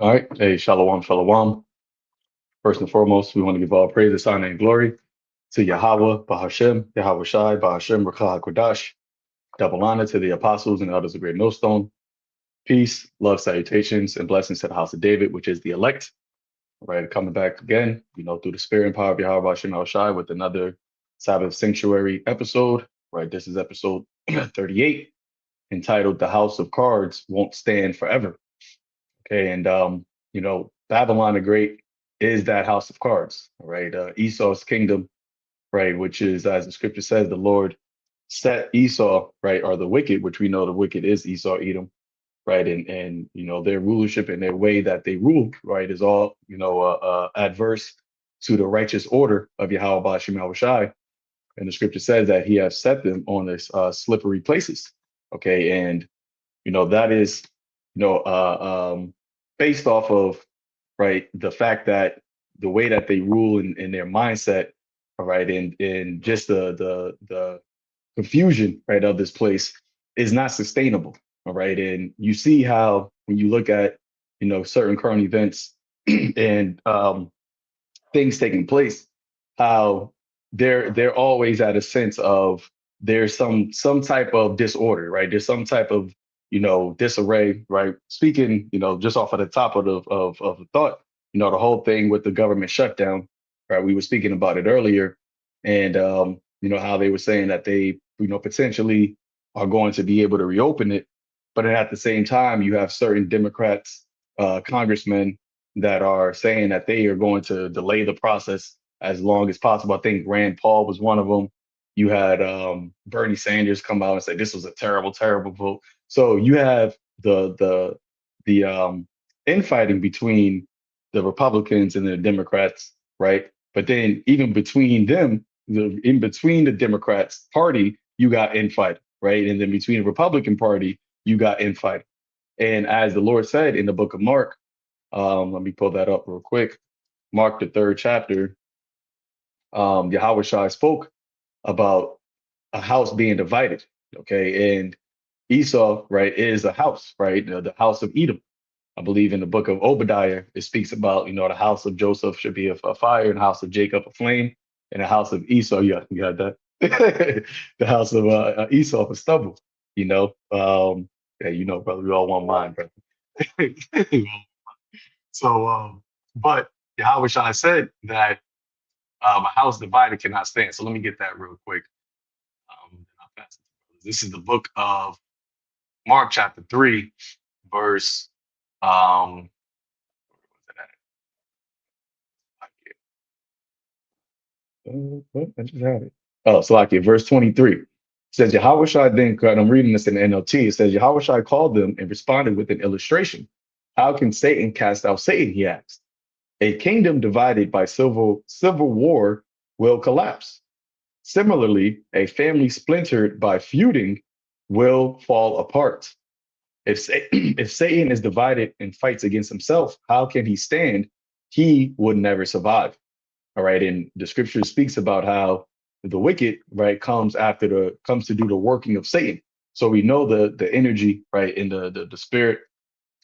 All right. Hey, shalom, shalom. First and foremost, we want to give all praise, honor, and glory to Yahweh, Bahashem, Yahweh Shai, Bahashem, Rakah Kodash. Double honor to the apostles and elders of Great Millstone. Peace, love, salutations, and blessings to the house of David, which is the elect. All right. Coming back again, through the spirit and power of Yahweh, Bahashem, Yahweh Shai, with another Sabbath Sanctuary episode. Right. This is episode 38, entitled The House of Cards Won't Stand Forever. Okay, and Babylon the Great is that house of cards, right? Esau's kingdom, right, which is, as the scripture says, the Lord set Esau, right, or the wicked, which we know the wicked is Esau, Edom, right, and their rulership and their way that they rule, right, is all adverse to the righteous order of Yahweh Bashim Yahweh Shai. And the scripture says that He has set them on this slippery places. Okay, and that is based off of right the fact that the way that they rule in their mindset, all right, and just the confusion, right, of this place is not sustainable. All right, and you see how when you look at certain current events and things taking place, how they're always at a sense of there's some type of disorder, right? There's some type of disarray, right? Speaking, just off of the top of the thought, the whole thing with the government shutdown, right? We were speaking about it earlier, and how they were saying that they potentially are going to be able to reopen it, but then at the same time, you have certain Democrats, congressmen that are saying that they are going to delay the process as long as possible. I think Rand Paul was one of them. You had Bernie Sanders come out and say this was a terrible, terrible vote. So you have the infighting between the Republicans and the Democrats, right? But then even between them, in between the Democrats party, you got infighting, right? And then between the Republican Party, you got infighting. And as the Lord said in the book of Mark, let me pull that up real quick. Mark, the third chapter, Yahweh Shai spoke about a house being divided. Okay. And Esau, right, is a house, right? The house of Edom. I believe in the book of Obadiah, it speaks about, the house of Joseph should be a fire, and the house of Jacob a flame, and the house of Esau, yeah, you got that. The house of Esau for stubble, yeah, brother, we all one mind, brother. So, but Yahweh Shai said that a house divided cannot stand. So let me get that real quick. I'll pass it. This is the book of Mark, chapter 3, verse. Um, what? I just had it. Oh, so like verse 23 says Yahweh Shai then, and I'm reading this in the NLT. It says Yahweh Shai called them and responded with an illustration. How can Satan cast out Satan? He asked. A kingdom divided by civil war will collapse. Similarly, a family splintered by feuding will fall apart. If Satan is divided and fights against himself, how can he stand? He would never survive. All right. And the scripture speaks about how the wicked, right, comes to do the working of Satan. So we know the energy, right, in the spirit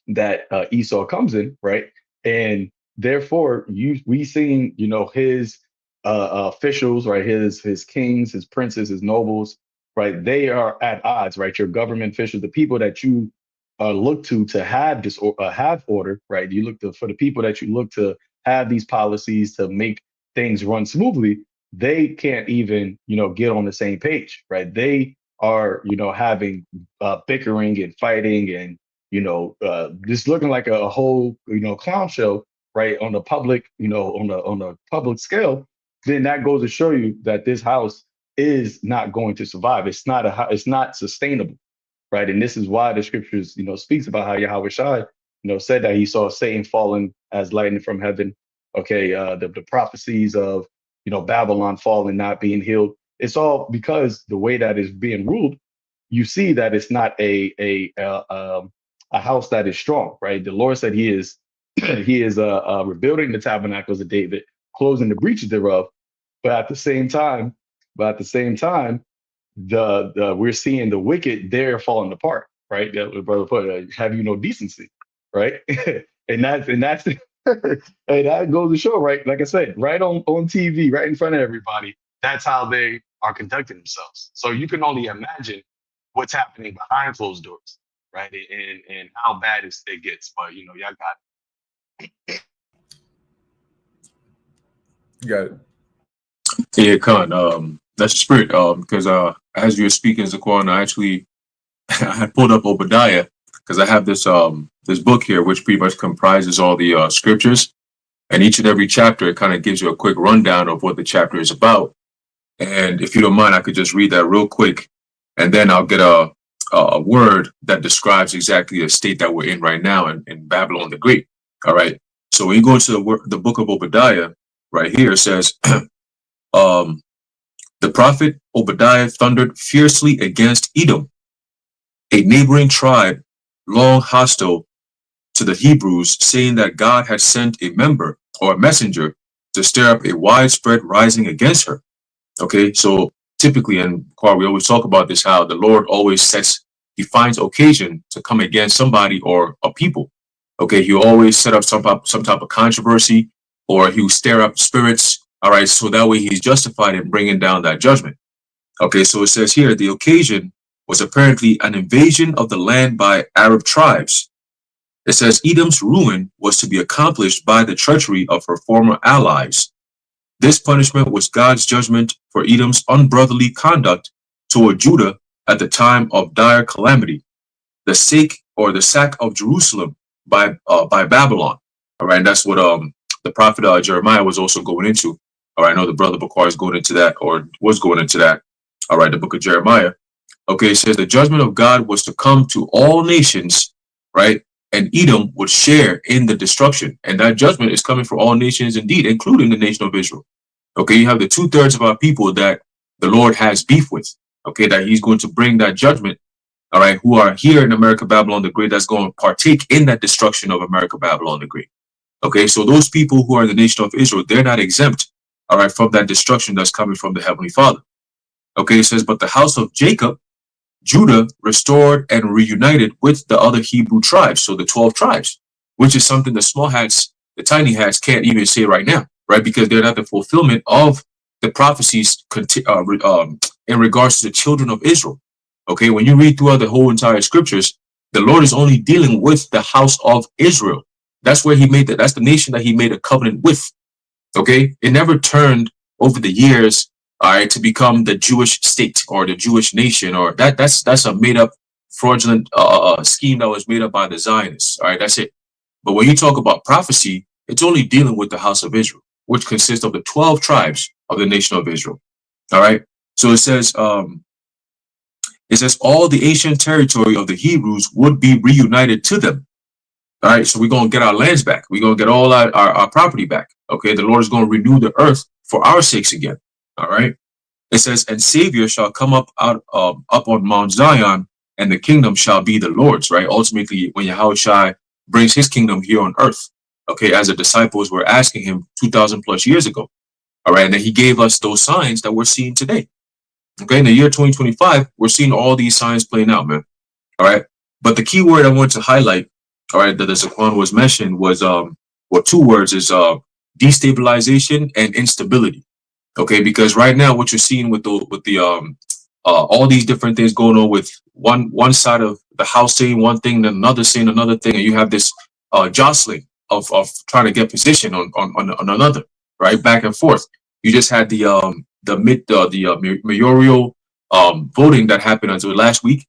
that Esau comes in, right? And therefore, we seen, his officials, right, his kings, his princes, his nobles, right? They are at odds, right? Your government officials, the people that you look to have have order, right? You look for the people that you look to have these policies to make things run smoothly. They can't even, get on the same page, right? They are, having bickering and fighting and just looking like a whole, clown show, right, on the public, on the public scale, then that goes to show you that this house is not going to survive. It's not sustainable, right? And this is why the scriptures, speaks about how Yahweh Shai, said that he saw Satan falling as lightning from heaven. Okay, the prophecies of, Babylon falling, not being healed. It's all because the way that is being ruled, you see that it's not a house that is strong, right? The Lord said He is He is rebuilding the tabernacles of David, closing the breaches thereof. But at the same time, the we're seeing the wicked, they're falling apart, right? That brother put, have you no decency, right? and that's hey, that goes to show, right? Like I said, right on TV, right in front of everybody. That's how they are conducting themselves. So you can only imagine what's happening behind closed doors, right? And how bad it gets. But y'all got Got it. Yeah, Khan. That's the spirit. Because as you were speaking, Zaquan, I actually I had pulled up Obadiah because I have this book here, which pretty much comprises all the scriptures, and each and every chapter it kind of gives you a quick rundown of what the chapter is about. And if you don't mind, I could just read that real quick, and then I'll get a word that describes exactly the state that we're in right now in Babylon the Great. All right. So when you go to the book of Obadiah, right here it says, um, the prophet Obadiah thundered fiercely against Edom, a neighboring tribe long hostile to the Hebrews, saying that God had sent a member or a messenger to stir up a widespread rising against her. Okay, so typically, and we always talk about this, how the Lord always he finds occasion to come against somebody or a people. Okay, he'll always set up some type of controversy, or he'll stir up spirits. All right, so that way he's justified in bringing down that judgment. Okay, so it says here the occasion was apparently an invasion of the land by Arab tribes. It says Edom's ruin was to be accomplished by the treachery of her former allies. This punishment was God's judgment for Edom's unbrotherly conduct toward Judah at the time of dire calamity, the sack of Jerusalem by Babylon. All right, and that's what the prophet Jeremiah was also going into. All right, I know the brother Bakar is going into that, or was going into that. All right, the book of Jeremiah. Okay, it says the judgment of God was to come to all nations, right? And Edom would share in the destruction. And that judgment is coming for all nations indeed, including the nation of Israel. Okay, you have the 2/3 of our people that the Lord has beef with. Okay, that he's going to bring that judgment, all right, who are here in America, Babylon the Great, that's going to partake in that destruction of America, Babylon the Great. Okay, so those people who are in the nation of Israel, they're not exempt, all right, from that destruction that's coming from the Heavenly Father. Okay, it says, but the house of Jacob, Judah, restored and reunited with the other Hebrew tribes, so the 12 tribes, which is something the small hats, the tiny hats can't even say right now, right? Because they're not the fulfillment of the prophecies in regards to the children of Israel. Okay, when you read throughout the whole entire scriptures, the Lord is only dealing with the house of Israel. That's where he made that. That's the nation that he made a covenant with. Okay, it never turned over the years, all right, to become the Jewish state or the Jewish nation, or that's a made up fraudulent scheme that was made up by the Zionists. All right, that's it. But when you talk about prophecy, it's only dealing with the house of Israel, which consists of the 12 tribes of the nation of Israel. All right. So it says all the ancient territory of the Hebrews would be reunited to them. All right. So we're going to get our lands back. We're going to get all our property back. Okay. The Lord is going to renew the earth for our sakes again. All right. It says, and Savior shall come up on Mount Zion, and the kingdom shall be the Lord's. Right. Ultimately, when Yahushua brings his kingdom here on earth. Okay. As the disciples were asking him 2,000 plus years ago. All right. And then he gave us those signs that we're seeing today. Okay. In the year 2025, we're seeing all these signs playing out, man. All right. But the key word I want to highlight, all right, that the Zaquan was mentioned was, two words is destabilization and instability. Okay. Because right now, what you're seeing with the all these different things going on with one side of the house saying one thing, then another saying another thing, and you have this jostling of trying to get position on another, right, back and forth. You just had the mayoral voting that happened until last week,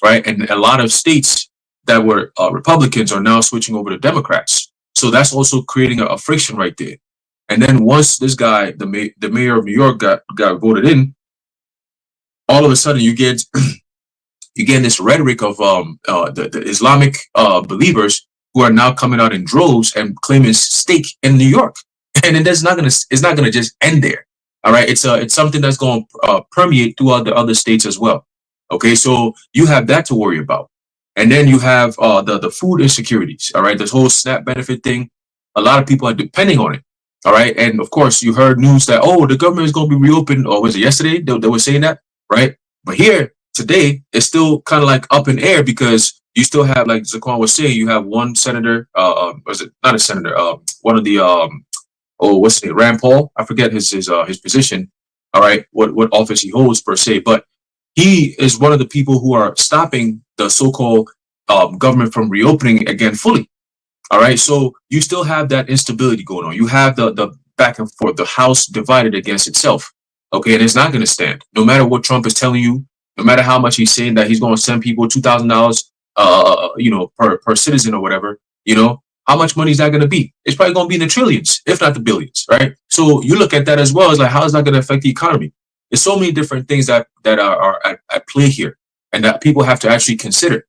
right, and a lot of states that were Republicans are now switching over to Democrats. So that's also creating a friction right there. And then once this guy, the mayor of New York, got voted in, all of a sudden you get this rhetoric of the Islamic believers who are now coming out in droves and claiming stake in New York, and then it's not gonna just end there. All right, it's something that's going to permeate throughout the other states as well. Okay, so you have that to worry about, and then you have the food insecurities. All right, this whole SNAP benefit thing, a lot of people are depending on it. All right, and of course you heard news that the government is going to be reopened, or was it yesterday they were saying that, right? But here today it's still kind of like up in air because you still have, like Zaquan was saying, you have one senator, was it not a senator, one of the oh, what's his name, Rand Paul? I forget his position. All right, what office he holds per se, but he is one of the people who are stopping the so-called government from reopening again fully. All right, so you still have that instability going on. You have the back and forth, the House divided against itself. Okay, and it's not going to stand. No matter what Trump is telling you, no matter how much he's saying that he's going to send people $2,000, per citizen or whatever, how much money is that going to be? It's probably going to be in the trillions, if not the billions, right? So you look at that as well as like, how is that going to affect the economy? There's so many different things that are at play here, and that people have to actually consider.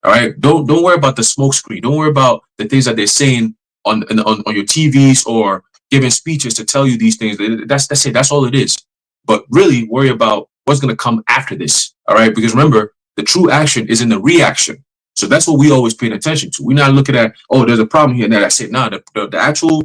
All right. Don't worry about the smoke screen. Don't worry about the things that they're saying on your TVs or giving speeches to tell you these things. That's it. That's all it is. But really worry about what's going to come after this. All right. Because remember, the true action is in the reaction. So that's what we always paying attention to. We're not looking at, oh, there's a problem here. And that's it. Nah, the actual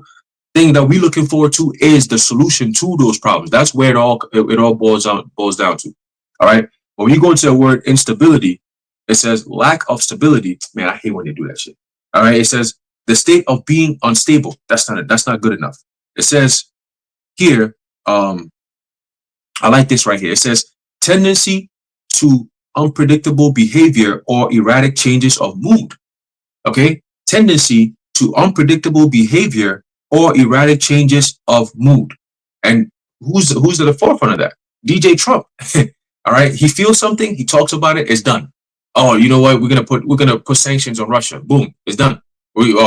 thing that we're looking forward to is the solution to those problems. That's where it all boils down to. All right. When you go into the word instability, it says lack of stability. Man, I hate when they do that shit. All right. It says the state of being unstable. That's not good enough. It says here, I like this right here. It says tendency to unpredictable behavior or erratic changes of mood. Okay. Tendency to unpredictable behavior or erratic changes of mood. And who's at the forefront of that? DJ Trump. All right. He feels something. He talks about it. It's done. Oh, you know what? We're gonna put sanctions on Russia. Boom, it's done.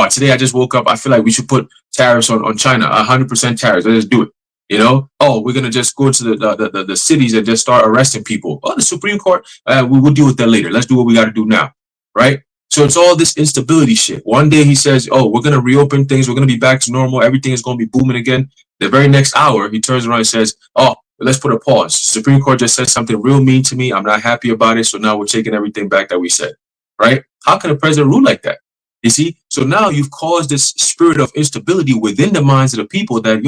Today I just woke up. I feel like we should put tariffs on China. 100% tariffs. Let's just do it. Oh, we're gonna just go to the cities and just start arresting people. Oh, the Supreme Court. We will deal with that later. Let's do what we got to do now, right? So it's all this instability shit. One day he says, "Oh, we're gonna reopen things. We're gonna be back to normal. Everything is gonna be booming again." The very next hour, he turns around and says, "Oh, let's put a pause. Supreme Court just said something real mean to me. I'm not happy about it. So now we're taking everything back that we said." Right? How can a president rule like that? You see? So now you've caused this spirit of instability within the minds of the people that,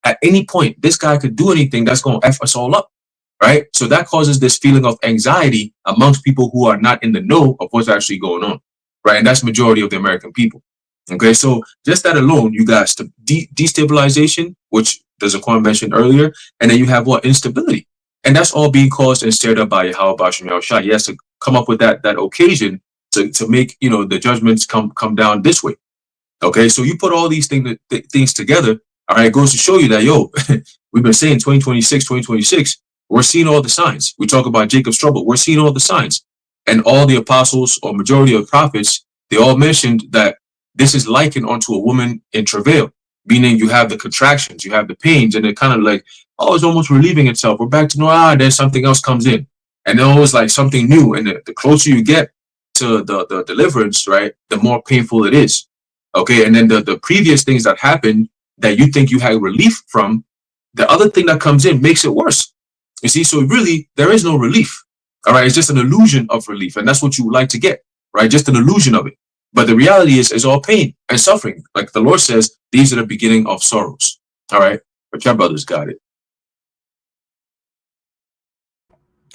at any point, this guy could do anything that's going to F us all up. Right? So that causes this feeling of anxiety amongst people who are not in the know of what's actually going on. Right? And that's majority of the American people. Okay, so just that alone, you got destabilization, which Zaquan mentioned earlier, and then you have what? Instability. And that's all being caused and stirred up by Yahweh Bashim Yahushua. He has to come up with that occasion to make the judgments come down this way. Okay, so you put all these things together. All right, it goes to show you that we've been saying 2026, we're seeing all the signs. We talk about Jacob's trouble. We're seeing all the signs, and all the apostles or majority of prophets, they all mentioned that this is likened onto a woman in travail, meaning you have the contractions, you have the pains, and it kind of like, oh, it's almost relieving itself. We're back to normal. Then something else comes in, and then always like something new. And the closer you get to the deliverance, right, the more painful it is. Okay, and then the previous things that happened that you think you had relief from, the other thing that comes in makes it worse. You see, so really there is no relief. All right, it's just an illusion of relief, and that's what you would like to get, right? Just an illusion of it. But the reality is all pain and suffering. Like the Lord says, these are the beginning of sorrows. All right. But your brothers got it.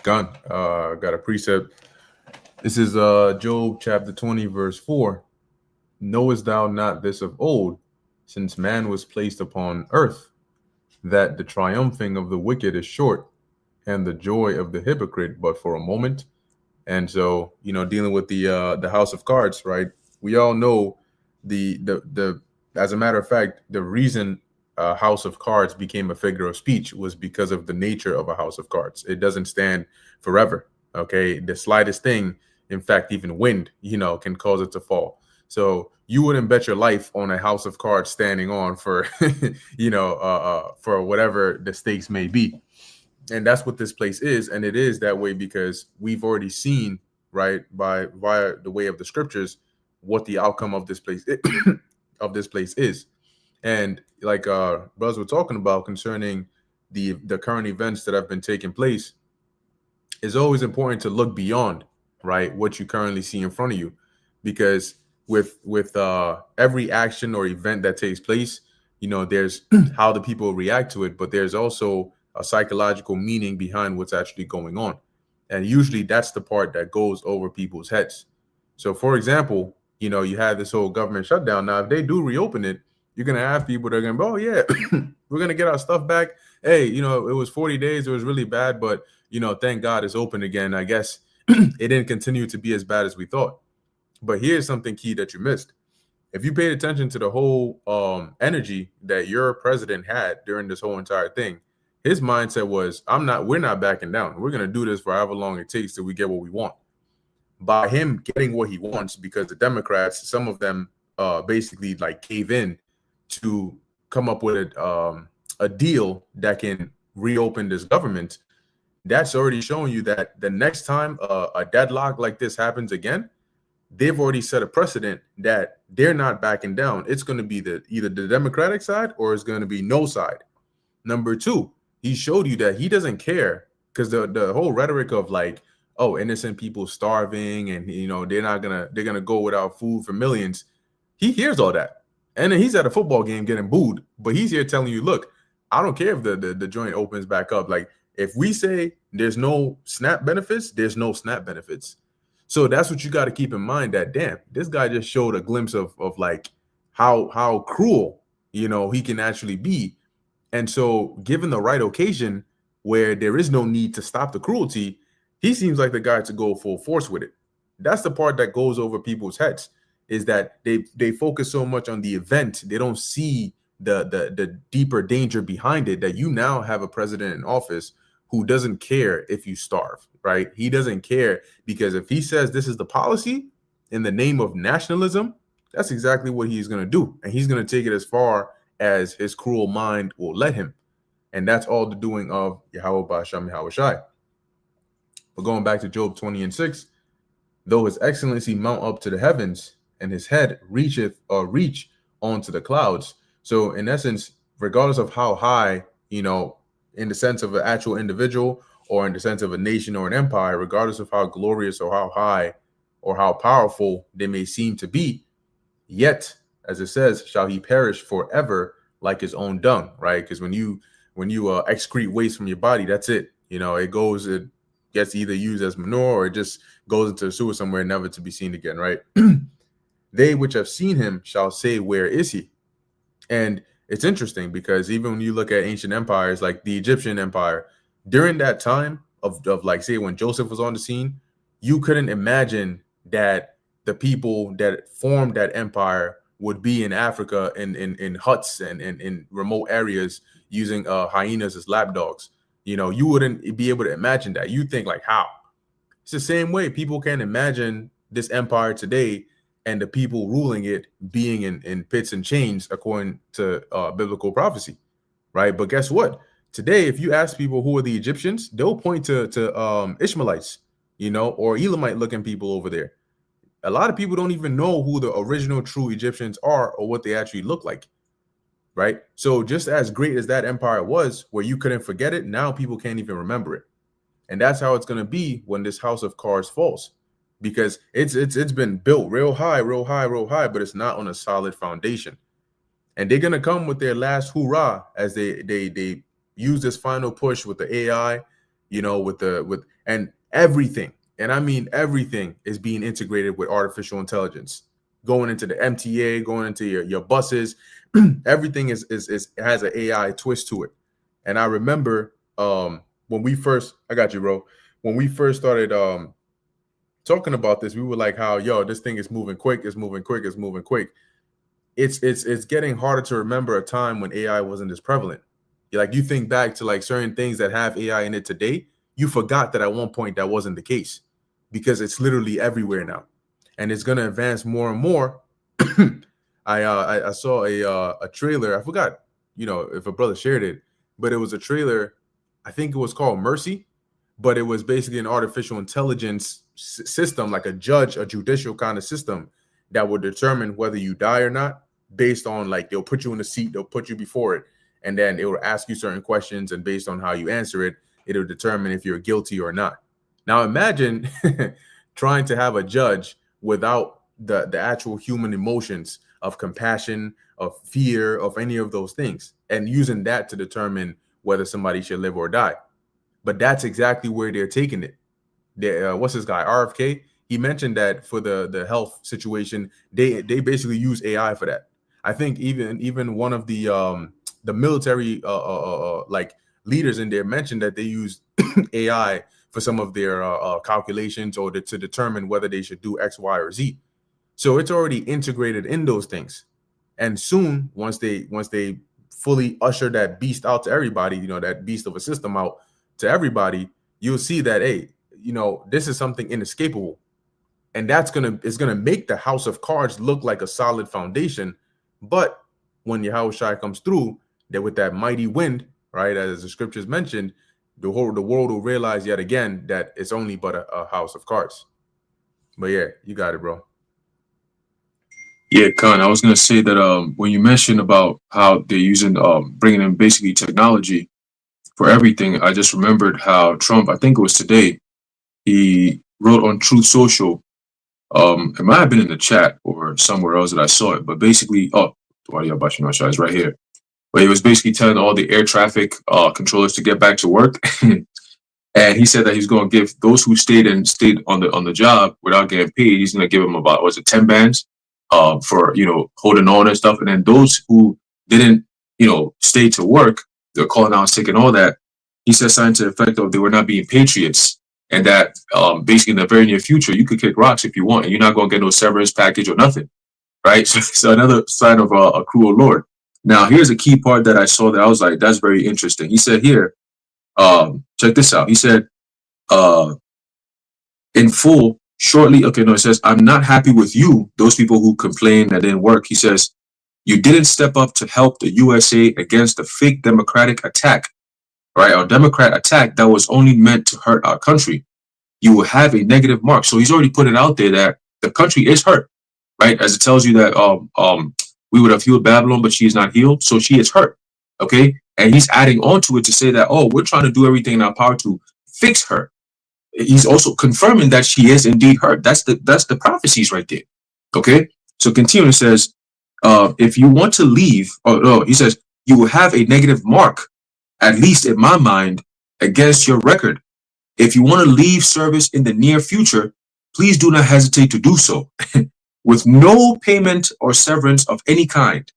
Got a precept. This is Job chapter 20, verse 4. Knowest thou not this of old, since man was placed upon earth, that the triumphing of the wicked is short, and the joy of the hypocrite but for a moment? And so, dealing with the house of cards, right? We all know the as a matter of fact, the reason House of Cards became a figure of speech was because of the nature of a house of cards. It doesn't stand forever. Okay, the slightest thing, in fact, even wind, can cause it to fall. So you wouldn't bet your life on a house of cards standing on for, for whatever the stakes may be. And that's what this place is. And it is that way because we've already seen, right, via the way of the scriptures, what the outcome of this place is. And like brothers were talking about concerning the current events that have been taking place, it's always important to look beyond, right, what you currently see in front of you, because with every action or event that takes place, there's how the people react to it, but there's also a psychological meaning behind what's actually going on. And usually that's the part that goes over people's heads. So, for example, you have this whole government shutdown. Now, if they do reopen it, you're going to have people that are going to be, oh, yeah, we're going to get our stuff back. Hey, it was 40 days. It was really bad. But, thank God it's open again. I guess it didn't continue to be as bad as we thought. But here's something key that you missed. If you paid attention to the whole energy that your president had during this whole entire thing, his mindset was, we're not backing down. We're going to do this for however long it takes till we get what we want. By him getting what he wants, because the Democrats, some of them basically like cave in to come up with a deal that can reopen this government, that's already showing you that the next time a deadlock like this happens again, they've already set a precedent that they're not backing down. It's going to be either the Democratic side or it's going to be no side. Number two, he showed you that he doesn't care, because the whole rhetoric of like, oh, innocent people starving and they're gonna go without food for millions. He hears all that, and then he's at a football game getting booed, but he's here telling you, look, I don't care if the joint opens back up. Like, if we say there's no SNAP benefits, there's no SNAP benefits. So that's what you got to keep in mind, that damn, this guy just showed a glimpse of like how cruel he can actually be. And so, given the right occasion where there is no need to stop the cruelty, he seems like the guy to go full force with it. That's the part that goes over people's heads, is that they focus so much on the event, they don't see the deeper danger behind it, that you now have a president in office who doesn't care if you starve, right? He doesn't care, because if he says this is the policy in the name of nationalism, that's exactly what he's going to do. And he's going to take it as far as his cruel mind will let him. And that's all the doing of Yahweh Ba'Shem Yahweh Shai. But going back to Job 20:6, though his excellency mount up to the heavens, and his head reach onto the clouds. So in essence, regardless of how high, in the sense of an actual individual or in the sense of a nation or an empire, regardless of how glorious or how high or how powerful they may seem to be, yet, as it says, shall he perish forever like his own dung, right? Because when you excrete waste from your body, that's it. It gets either used as manure or it just goes into a sewer somewhere, never to be seen again, right? They which have seen him shall say, where is he? And it's interesting, because even when you look at ancient empires like the Egyptian Empire, during that time of like, say, when Joseph was on the scene, you couldn't imagine that the people that formed that empire would be in Africa in huts and in remote areas using hyenas as lapdogs. You wouldn't be able to imagine that. You think like, how? It's the same way people can't imagine this empire today and the people ruling it being in pits and chains according to biblical prophecy, right? But guess what? Today, if you ask people who are the Egyptians, they'll point to Ishmaelites, or Elamite-looking people over there. A lot of people don't even know who the original true Egyptians are or what they actually look like, right? So just as great as that empire was, where you couldn't forget it, now people can't even remember it. And that's how it's going to be when this house of cards falls, because it's been built real high, but it's not on a solid foundation. And they're going to come with their last hoorah as they use this final push with the AI, and everything. And I mean, everything is being integrated with artificial intelligence, going into the MTA, going into your buses. Everything has an AI twist to it. And I remember when we first, I got you, bro. When we first started talking about this, we were like, how, this thing is moving quick. It's moving quick. It's getting harder to remember a time when AI wasn't as prevalent. You think back to like certain things that have AI in it today, you forgot that at one point that wasn't the case, because it's literally everywhere now, and it's going to advance more and more. I saw a trailer. I forgot, if a brother shared it, but it was a trailer. I think it was called Mercy, but it was basically an artificial intelligence system, like a judicial kind of system that would determine whether you die or not based on, like, they'll put you in a seat, they'll put you before it, and then it will ask you certain questions, and based on how you answer it, it'll determine if you're guilty or not. Now imagine trying to have a judge without the actual human emotions of compassion, of fear, of any of those things, and using that to determine whether somebody should live or die. But that's exactly where they're taking it. what's this guy, RFK? He mentioned that for the health situation, they basically use AI for that. I think even one of the military like leaders in there mentioned that they use AI for some of their calculations or to determine whether they should do X, Y, or Z. So it's already integrated in those things. And soon, once they fully usher that beast out to everybody, that beast of a system out to everybody, you'll see that, hey, this is something inescapable. And it's gonna make the house of cards look like a solid foundation. But when Yahushua comes through, that with that mighty wind, right, as the scriptures mentioned, the world will realize yet again that it's only but a house of cards. But yeah, you got it, bro. Yeah, Khan, I was going to say that when you mentioned about how they're using, bringing in basically technology for everything, I just remembered how Trump, I think it was today, he wrote on Truth Social. It might have been in the chat or somewhere else that I saw it, but basically, it's right here. But he was basically telling all the air traffic controllers to get back to work. And he said that he's going to give those who stayed on the job without getting paid, he's going to give them about, 10 bands for, holding on and stuff. And then those who didn't, stay to work, they're calling out sick and all that. He said something to the effect of they were not being patriots. And that basically in the very near future, you could kick rocks if you want, and you're not going to get no severance package or nothing. Right. So another sign of a cruel Lord. Now, here's a key part that I saw that I was like, that's very interesting. He said here, check this out. He said, in full, shortly. Okay, no, it says, I'm not happy with you, those people who complain that didn't work. He says, you didn't step up to help the USA against the fake Democratic attack, right? Our Democrat attack that was only meant to hurt our country. You will have a negative mark. So he's already put it out there that the country is hurt, right? As it tells you that we would have healed Babylon, but she is not healed. So she is hurt. Okay. And he's adding on to it to say that, oh, we're trying to do everything in our power to fix her. He's also confirming that she is indeed hurt. That's the prophecies right there. Okay. So continuing says, if you want to leave, he says, you will have a negative mark, at least in my mind, against your record. If you want to leave service in the near future, please do not hesitate to do so with no payment or severance of any kind.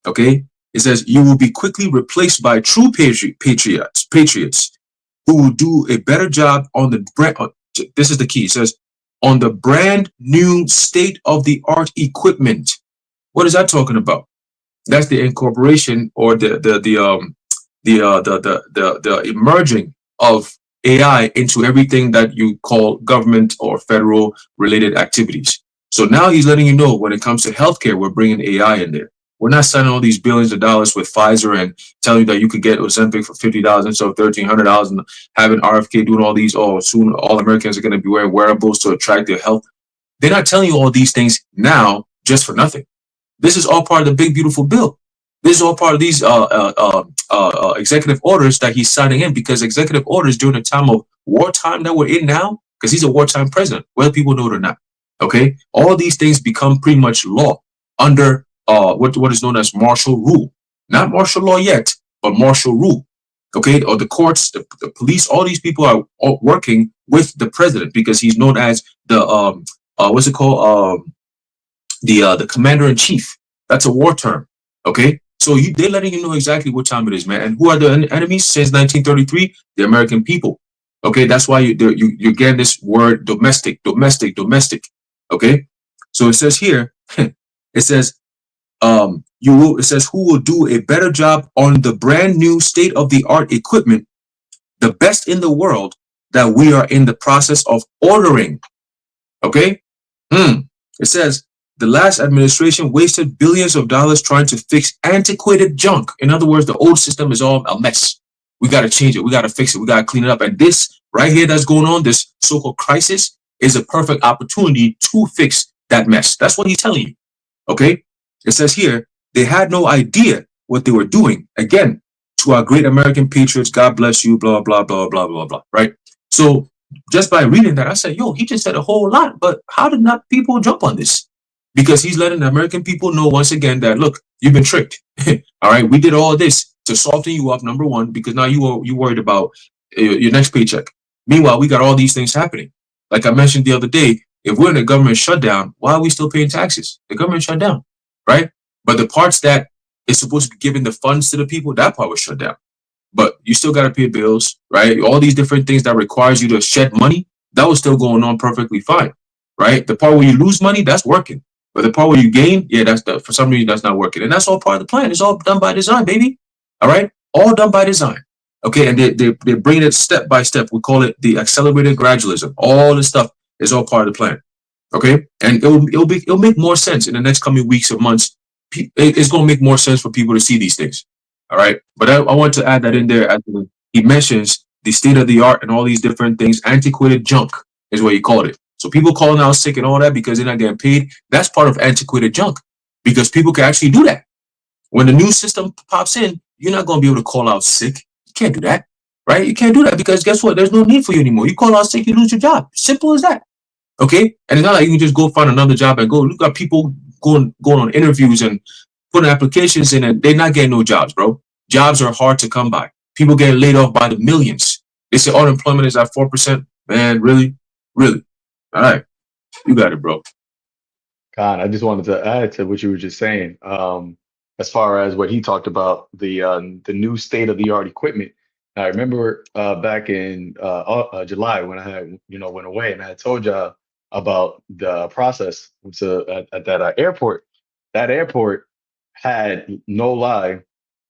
Okay. It says you will be quickly replaced by true patriots who will do a better job on the brand. This is the key. It says on the brand new state-of-the-art equipment. What is that talking about? That's the incorporation or the emerging of AI into everything that you call government or federal related activities. So now he's letting you know when it comes to healthcare, we're bringing AI in there. We're not signing all these billions of dollars with Pfizer and telling you that you could get Ozempic for $50 instead of $1,300 and having RFK doing all these. Oh, soon all Americans are going to be wearing wearables to attract their health. They're not telling you all these things now just for nothing. This is all part of the big, beautiful bill. This is all part of these executive orders that he's signing in, because executive orders during the time of wartime that we're in now, because he's a wartime president, whether people know it or not. Okay, all these things become pretty much law under what is known as martial rule. Not martial law yet, but martial rule. Okay, or the courts, the police, all these people are all working with the president because he's known as the what's it called? The commander in chief. That's a war term. Okay, so they're letting you know exactly what time it is, man. And who are the enemies since 1933? The American people. Okay, that's why you're getting this word domestic. Okay, so it says here, it says it says who will do a better job on the brand new state-of-the-art equipment, the best in the world that we are in the process of ordering. Okay, it says the last administration wasted billions of dollars trying to fix antiquated junk. In other words, the old system is all a mess. We got to change it. We got to fix it. We got to clean it up. And this right here that's going on, this so-called crisis, is a perfect opportunity to fix that mess. That's what he's telling you. Okay. It says here, they had no idea what they were doing. Again, to our great American patriots, God bless you, blah, blah, blah, blah, blah, blah. Right. So just by reading that, I said, yo, he just said a whole lot. But how did not people jump on this? Because he's letting the American people know once again that, look, you've been tricked. All right. We did all this to soften you up, number one, because now you worried about your next paycheck. Meanwhile, we got all these things happening. Like I mentioned the other day, if we're in a government shutdown, why are we still paying taxes? The government shut down, right? But the parts that is supposed to be giving the funds to the people, that part was shut down. But you still got to pay bills, right? All these different things that requires you to shed money, that was still going on perfectly fine, right? The part where you lose money, that's working. But the part where you gain, yeah, for some reason that's not working. And that's all part of the plan. It's all done by design, baby. All right? All done by design. Okay, and they're bringing it step by step. We call it the accelerated gradualism. All this stuff is all part of the plan. Okay, and it'll make more sense in the next coming weeks or months. It's going to make more sense for people to see these things. All right, but I want to add that in there. He mentions the state of the art and all these different things. Antiquated junk is what he called it. So people calling out sick and all that because they're not getting paid. That's part of antiquated junk because people can actually do that. When the new system pops in, you're not going to be able to call out sick. You can't do that, right? You can't do that because guess what? There's no need for you anymore. You call out sick, you lose your job. Simple as that. Okay, and it's not like you can just go find another job and go. Look at people going on interviews and putting applications in, and they're not getting no jobs, bro. Jobs are hard to come by. People getting laid off by the millions. They say unemployment is at 4%. Man, really, really. All right, you got it, bro. God, I just wanted to add to what you were just saying. As far as what he talked about, the new state of the art equipment. I remember back in July when I had went away and I had told y'all about the process at that airport. That airport had no lie,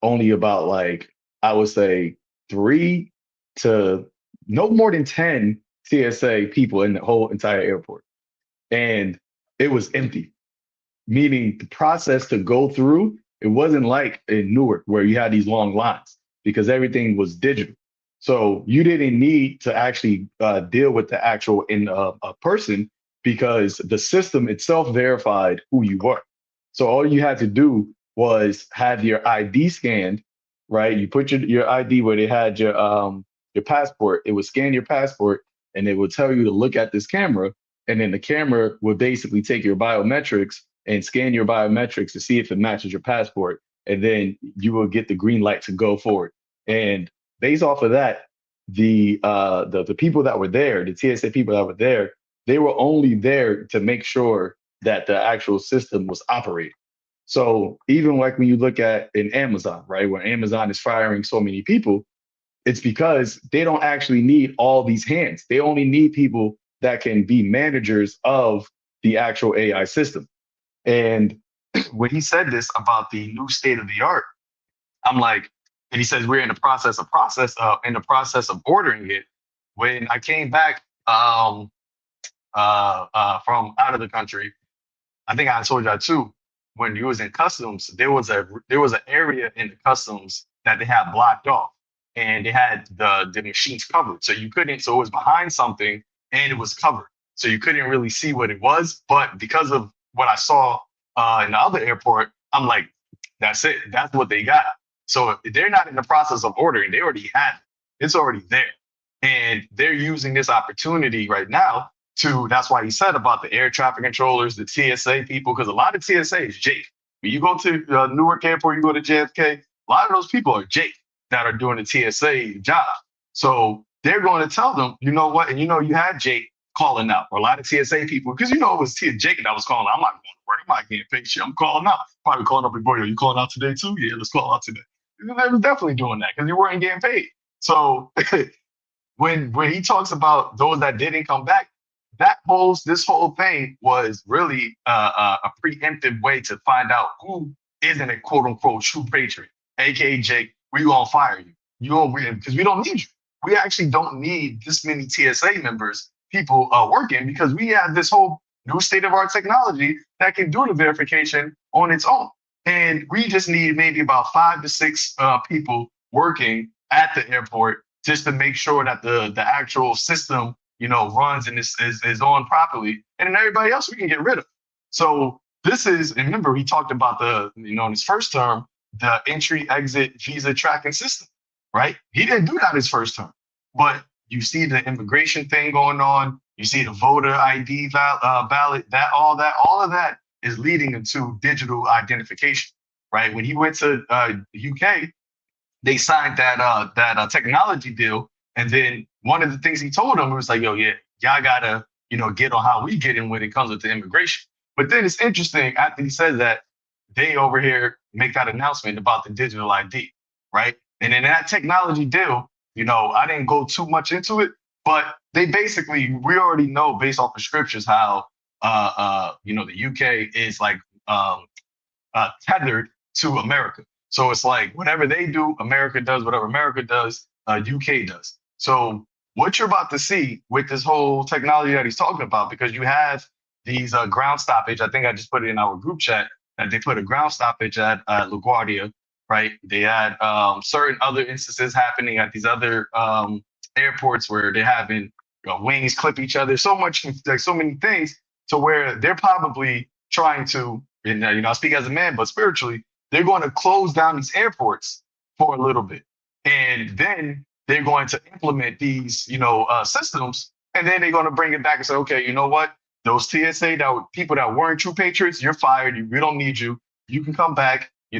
only about like I would say 3 to no more than 10 TSA people in the whole entire airport, and it was empty, meaning the process to go through, it wasn't like in Newark where you had these long lines because everything was digital. So you didn't need to actually deal with the actual in a person because the system itself verified who you were. So all you had to do was have your ID scanned, right? You put your ID where they had your passport. It would scan your passport and it would tell you to look at this camera, and then the camera would basically take your biometrics and scan your biometrics to see if it matches your passport, and then you will get the green light to go forward. And based off of that, the people that were there, the TSA people that were there, they were only there to make sure that the actual system was operating. So even like when you look at in Amazon, right, where Amazon is firing so many people, it's because they don't actually need all these hands. They only need people that can be managers of the actual AI system. And when he said this about the new state of the art, I'm like, and he says we're in the process of ordering it. When I came back from out of the country, I think I told y'all too. When you was in customs, there was an area in the customs that they had blocked off, and they had the machines covered, so you couldn't. So it was behind something, and it was covered, so you couldn't really see what it was. But because of what I saw in the other airport, I'm like, that's it. That's what they got. So if they're not in the process of ordering, they already had it. It's already there, and they're using this opportunity right now to, that's why he said about the air traffic controllers, the TSA people, because a lot of TSA is Jake. When you go to Newark Airport, you go to JFK, a lot of those people are Jake that are doing the TSA job. So they're going to tell them, you know what, and you had Jake calling out, or a lot of TSA people, because it was Jake that was calling out. I'm not going to work, I'm not getting paid shit, I'm calling out. Probably calling up before, you calling out today too? Yeah, let's call out today. They were definitely doing that because you weren't getting paid. So when he talks about those that didn't come back, this whole thing was really a preemptive way to find out who isn't a quote unquote true patriot, aka Jake. We gonna fire you. You don't because we don't need you. We actually don't need this many TSA members, people working, because we have this whole new state of art technology that can do the verification on its own. And we just need maybe about 5 to 6 people working at the airport just to make sure that the actual system runs and is on properly, and then everybody else we can get rid of. So this is, and remember, he talked about in his first term, the entry exit visa tracking system, right? He didn't do that his first term, but you see the immigration thing going on, you see the voter ID ballot, all of that is leading into digital identification, right? When he went to UK, they signed that technology deal, and then one of the things he told them was like, "Yo, yeah, y'all gotta get on how we get in when it comes with the immigration. But then it's interesting after he says that, they over here make that announcement about the digital ID, right? And in that technology deal, I didn't go too much into it, but they basically, we already know based off of scriptures how, the UK is like tethered to America. So it's like whatever they do, America does. Whatever America does, UK does. So what you're about to see with this whole technology that he's talking about, because you have these ground stoppage. I think I just put it in our group chat that they put a ground stoppage at LaGuardia, right? They had certain other instances happening at these other airports where they're having wings clip each other. So much, like so many things, to where they're probably trying to, and I speak as a man, but spiritually, they're going to close down these airports for a little bit, and then they're going to implement these, systems, and then they're going to bring it back and say, okay, you know what? Those TSA people that weren't true patriots, you're fired. We don't need you. You can come back. The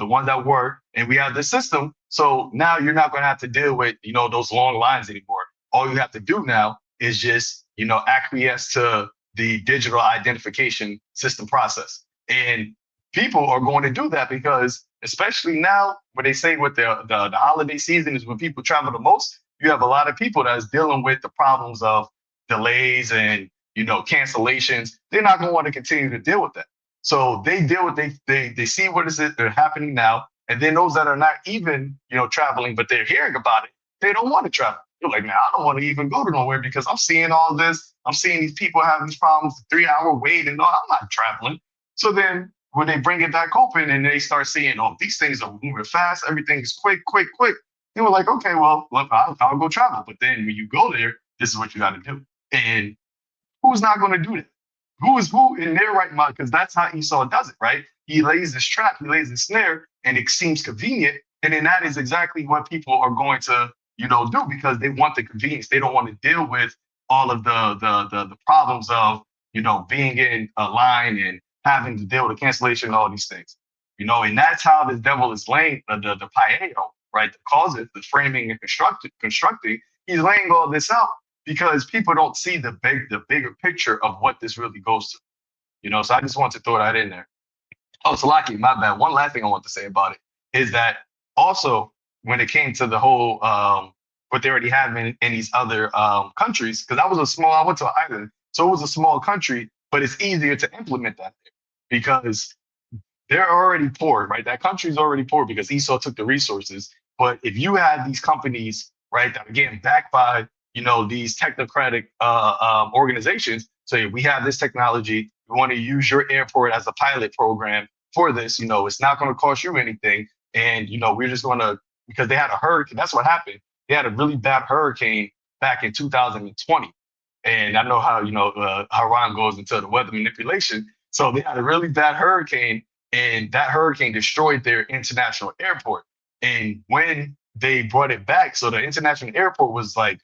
ones that were, and we have the system. So now you're not going to have to deal with, those long lines anymore. All you have to do now is just, acquiesce to the digital identification system process. And people are going to do that because, especially now, when they say with the holiday season is when people travel the most, you have a lot of people that's dealing with the problems of delays and, cancellations. They're not going to want to continue to deal with that. So they deal with, they see what is happening now. And then those that are not even, traveling, but they're hearing about it, they don't want to travel. You're like, man, I don't want to even go to nowhere because I'm seeing all this. I'm seeing these people having these problems, 3-hour wait, and all. I'm not traveling. So then when they bring it back open and they start seeing, oh, these things are moving fast, everything is quick, they were like, okay, well, look, I'll go travel. But then when you go there, this is what you got to do. And who's not going to do that? Who is who in their right mind? Because that's how Esau does it, right? He lays this trap, he lays this snare, and it seems convenient. And then that is exactly what people are going to, do because they want the convenience. They don't want to deal with all of the problems of, being in a line and having to deal with the cancellation and all these things. And that's how the devil is laying the paio, right? The cause it, the framing and constructing. He's laying all this out because people don't see the bigger picture of what this really goes to. So I just want to throw that in there. Oh, Salaki, my bad. One last thing I want to say about it is that also when it came to the whole what they already have in these other countries, because I went to an island, so it was a small country, but it's easier to implement that there because they're already poor, right? That country's already poor because Esau took the resources. But if you have these companies, right, that are getting backed by, these technocratic organizations, so we have this technology, we want to use your airport as a pilot program for this, it's not going to cost you anything. And, we're just going to, because they had a hurricane, that's what happened. They had a really bad hurricane back in 2020. And I know how, how Ron goes into the weather manipulation. So they had a really bad hurricane, and that hurricane destroyed their international airport. And when they brought it back, so the international airport was like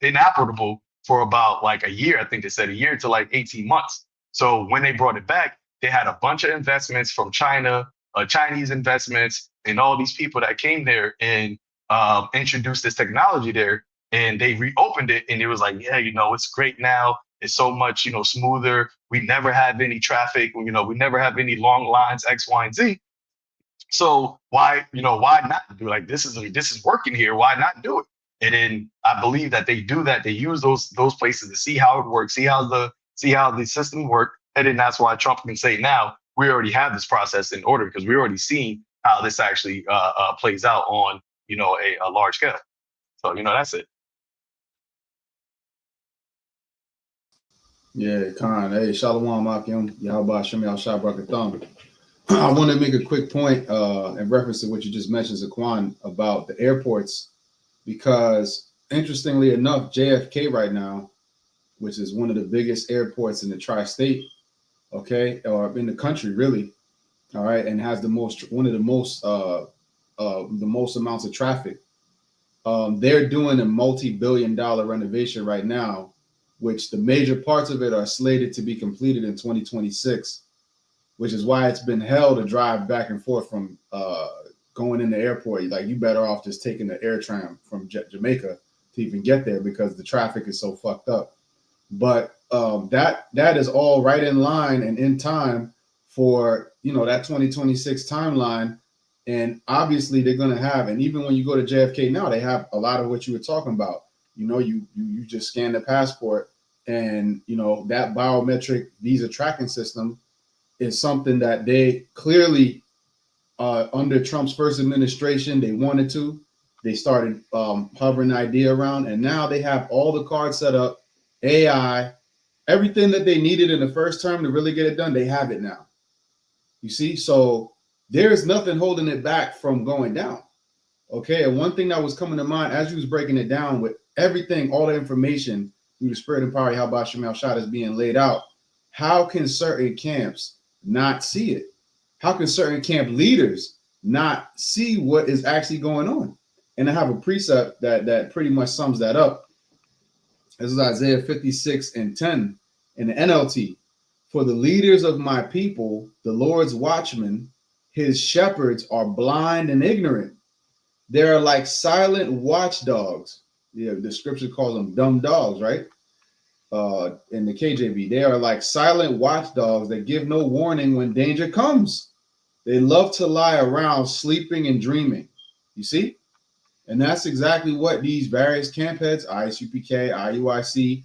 inoperable for about like a year. I think they said a year to like 18 months. So when they brought it back, they had a bunch of investments from China, Chinese investments, and all these people that came there and introduced this technology there. And they reopened it, and it was like, yeah, it's great now. It's so much, smoother. We never have any traffic. We never have any long lines, X, Y, and Z. So why not do, like, this is working here? Why not do it? And then I believe that they do that. They use those places to see how it works, see how the system work, and then that's why Trump can say now we already have this process in order because we already seen how this actually plays out on a large scale. So that's it. Yeah, Khan. Hey, Shalom Akim. Yahweh Shem Yahshua Barakatham. I want to make a quick point in reference to what you just mentioned, Zaquan, about the airports, because interestingly enough, JFK right now, which is one of the biggest airports in the tri-state, okay, or in the country, really, all right, and has the most amounts of traffic. They're doing a multi-billion-dollar renovation right now, which the major parts of it are slated to be completed in 2026, which is why it's been hell to drive back and forth from going in the airport. Like, you better off just taking the air tram from Jamaica to even get there because the traffic is so fucked up. But that is all right in line and in time for, you know, that 2026 timeline. And obviously they're going to have, and even when you go to JFK now, they have a lot of what you were talking about. You know, you just scan the passport, and you know that biometric visa tracking system is something that they clearly, under Trump's first administration, they wanted to. They started hovering the idea around, and now they have all the cards set up, AI, everything that they needed in the first term to really get it done. They have it now. You see, so there's nothing holding it back from going down. Okay, and one thing that was coming to mind as you was breaking it down with everything, all the information through the spirit and power, how about Shemal Shot is being laid out. How can certain camps not see it? How can certain camp leaders not see what is actually going on? And I have a precept that pretty much sums that up. This is Isaiah 56:10 in the NLT. For the leaders of my people, the Lord's watchmen, his shepherds are blind and ignorant. They are like silent watchdogs. Yeah, the scripture calls them dumb dogs, right? In the KJV, they are like silent watchdogs that give no warning when danger comes. They love to lie around sleeping and dreaming. You see? And that's exactly what these various camp heads, ISUPK, IUIC,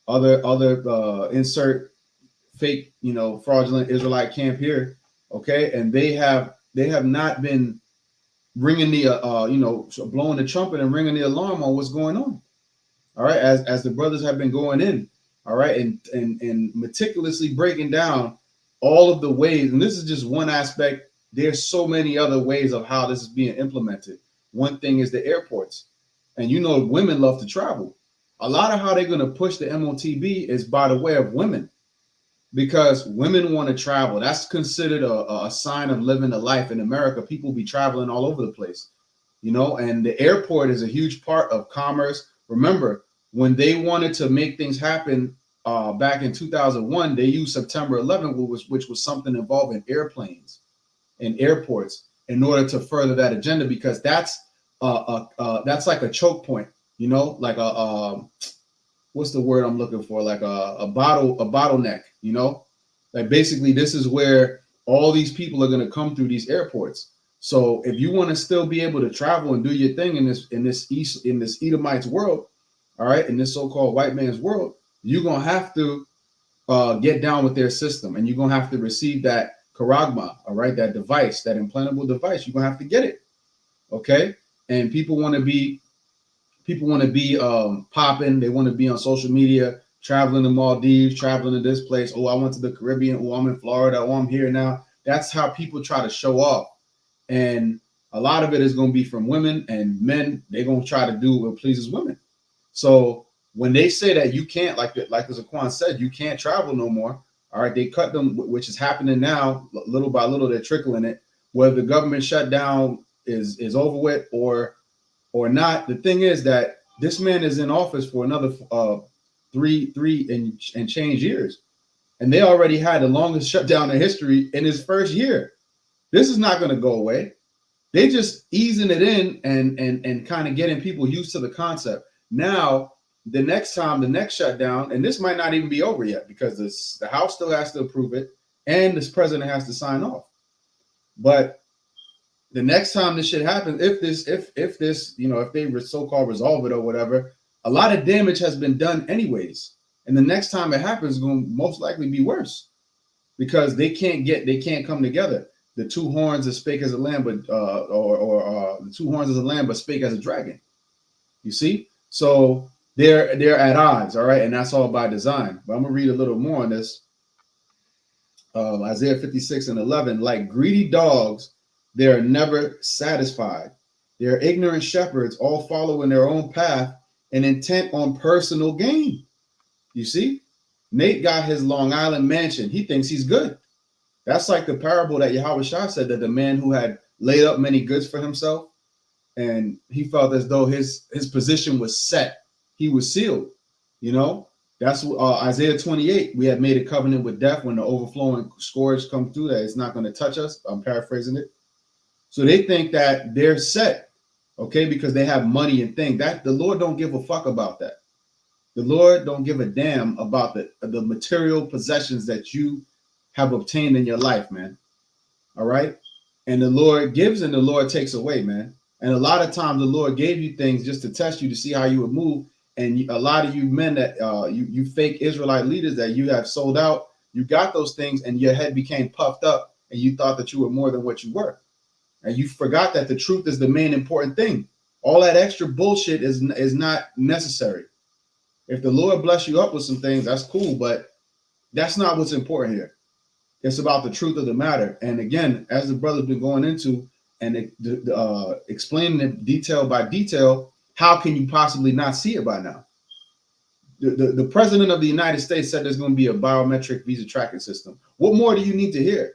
other insert fake, you know, fraudulent Israelite camp here, okay? And they have not been ringing the you know, blowing the trumpet and ringing the alarm on what's going on. All right, as the brothers have been going in, all right, and meticulously breaking down all of the ways, and this is just one aspect. There's so many other ways of how this is being implemented. One thing is the airports, and you know, women love to travel. A lot of how they're going to push the MOTB is by the way of women, because women want to travel. That's considered a sign of living a life in America. People be traveling all over the place, you know, and the airport is a huge part of commerce. Remember, when they wanted to make things happen back in 2001, they used September 11th, which was something involving airplanes and airports in order to further that agenda, because that's like a choke point, you know, like what's the word I'm looking for? Like a bottleneck, you know, like basically this is where all these people are going to come through these airports. So if you want to still be able to travel and do your thing in this Edomite's world, all right, in this so-called white man's world, you're going to have to get down with their system, and you're going to have to receive that charagma, all right, that device, that implantable device. You're going to have to get it, okay? And people want to be popping. They want to be on social media, traveling to Maldives, traveling to this place. Oh, I went to the Caribbean. Oh, I'm in Florida. Oh, I'm here now. That's how people try to show off. And a lot of it is going to be from women, and men, they're going to try to do what pleases women. So when they say that you can't, like Zaquan said, you can't travel no more. All right, they cut them, which is happening now, little by little. They're trickling it. Whether the government shutdown is over with or not, the thing is that this man is in office for another three and change years, and they already had the longest shutdown in history in his first year. This is not going to go away. They just easing it in and kind of getting people used to the concept. Now, the next shutdown, and this might not even be over yet, because the House still has to approve it, and this president has to sign off. But the next time this shit happens, if this, you know, if they so-called resolve it or whatever, a lot of damage has been done anyways. And the next time it happens is going to most likely be worse, because they can't come together. The two horns that spake as a lamb, but the two horns as a lamb, but spake as a dragon. You see? So they're at odds, all right, and that's all by design. But I'm gonna read a little more on this. Isaiah 56:11. Like greedy dogs, they are never satisfied. They are ignorant shepherds, all following their own path and intent on personal gain. You see, Nate got his Long Island mansion. He thinks he's good. That's like the parable that Yahweh Shah said, that the man who had laid up many goods for himself, and he felt as though his position was set. He was sealed. You know, that's Isaiah 28. We had made a covenant with death when the overflowing scourge come through, that it's not going to touch us. I'm paraphrasing it. So they think that they're set, okay, because they have money and things. That the Lord don't give a fuck about that. The Lord don't give a damn about the material possessions that you have obtained in your life, man. All right. And the Lord gives and the Lord takes away, man. And a lot of times the Lord gave you things just to test you to see how you would move. And a lot of you men that you fake Israelite leaders that you have sold out, you got those things and your head became puffed up and you thought that you were more than what you were. And you forgot that the truth is the main important thing. All that extra bullshit is not necessary. If the Lord bless you up with some things, that's cool, but that's not what's important here. It's about the truth of the matter. And again, as the brother's been going into and explaining it detail by detail, how can you possibly not see it by now? The president of the United States said there's going to be a biometric visa tracking system. What more do you need to hear?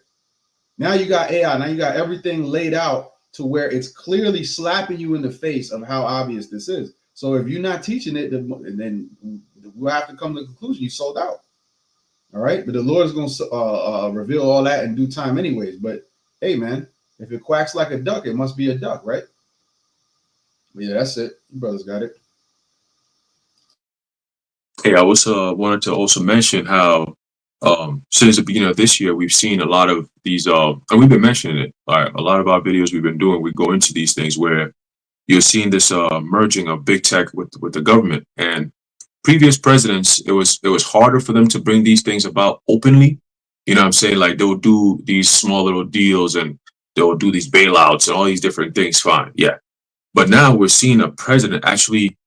Now you got AI. Now you got everything laid out to where it's clearly slapping you in the face of how obvious this is. So if you're not teaching it, then we'll have to come to the conclusion you sold out. All right. But the Lord is going to reveal all that in due time anyways. But hey, man, if it quacks like a duck, it must be a duck, right? But yeah, that's it. You brothers got it. Hey, I was wanted to also mention how since the beginning of this year, we've seen a lot of these, and we've been mentioning it. A lot of our videos we've been doing, we go into these things where you're seeing this merging of big tech with the government. And previous presidents, it was harder for them to bring these things about openly. You know what I'm saying? Like they would do these small little deals and they will do these bailouts and all these different things. Fine, yeah. But now we're seeing a president actually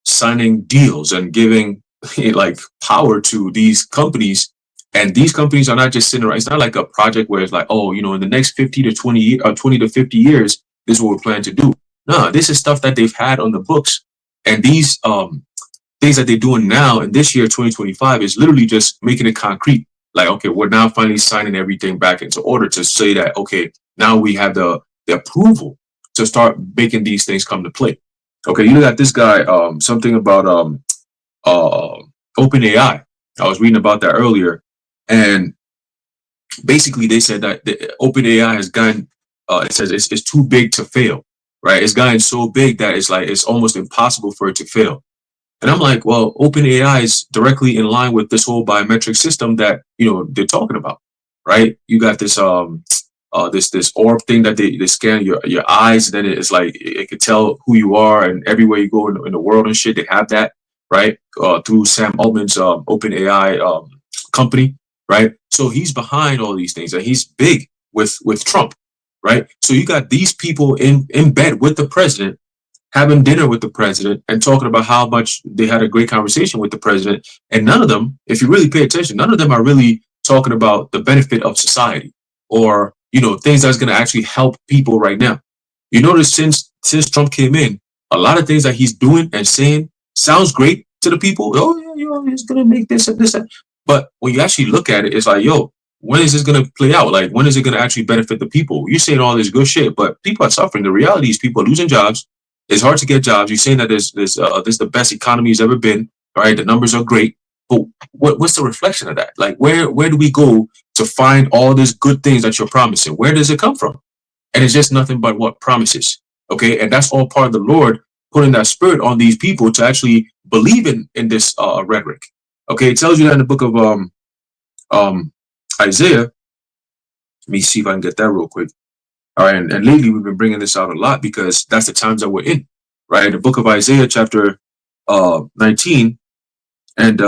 signing deals and giving like power to these companies. And these companies are not just sitting around. It's not like a project where it's like, oh, you know, in the next 50 to 20 or 20 to 50 years, this is what we plan to do. No, this is stuff that they've had on the books. And these things that they're doing now in this year, 2025, is literally just making it concrete. Like, okay, we're now finally signing everything back into order to say that, okay, now we have the approval to start making these things come to play. Okay, you got this guy, something about OpenAI. I was reading about that earlier. And basically they said that the OpenAI has gotten, it says it's too big to fail, right? It's gotten so big that it's like, it's almost impossible for it to fail. And I'm like, well, OpenAI is directly in line with this whole biometric system that, you know, they're talking about, right? You got this, this orb thing that they scan your eyes, and then it's like, it could tell who you are and everywhere you go in the world and shit, they have that, right? Through Sam Altman's OpenAI company. Right. So he's behind all these things and he's big with Trump. Right. So you got these people in bed with the president, having dinner with the president and talking about how much they had a great conversation with the president. And none of them, if you really pay attention, none of them are really talking about the benefit of society or, you know, things that's going to actually help people right now. You notice since Trump came in, a lot of things that he's doing and saying sounds great to the people. Oh, yeah, you know, he's going to make this and this. But when you actually look at it, it's like, yo, when is this going to play out? Like, when is it going to actually benefit the people? You're saying all this good shit, but people are suffering. The reality is people are losing jobs. It's hard to get jobs. You're saying that this is the best economy has ever been. All right, the numbers are great. But what's the reflection of that? Like, where do we go to find all these good things that you're promising? Where does it come from? And it's just nothing but what promises. Okay, and that's all part of the Lord putting that spirit on these people to actually believe in this rhetoric. Okay, it tells you that in the book of Isaiah. Let me see if I can get that real quick. All right, and lately we've been bringing this out a lot because that's the times that we're in. Right, the book of Isaiah, chapter 19, and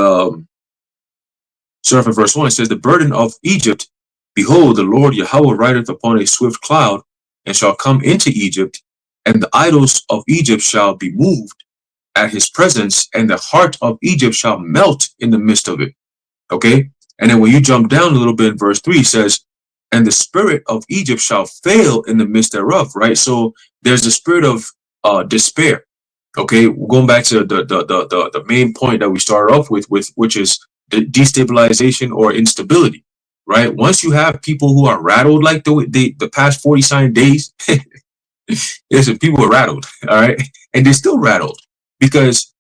starting from verse 1, it says, "The burden of Egypt, behold, the Lord Yahweh rideth upon a swift cloud, and shall come into Egypt, and the idols of Egypt shall be moved at his presence, and the heart of Egypt shall melt in the midst of it." Okay. And then when you jump down a little bit in verse 3, it says, "And the spirit of Egypt shall fail in the midst thereof." Right. So there's a spirit of despair. Okay. Going back to the main point that we started off with, which is the destabilization or instability. Right. Once you have people who are rattled like the past 40 days, listen, people are rattled. All right. And they're still rattled. Because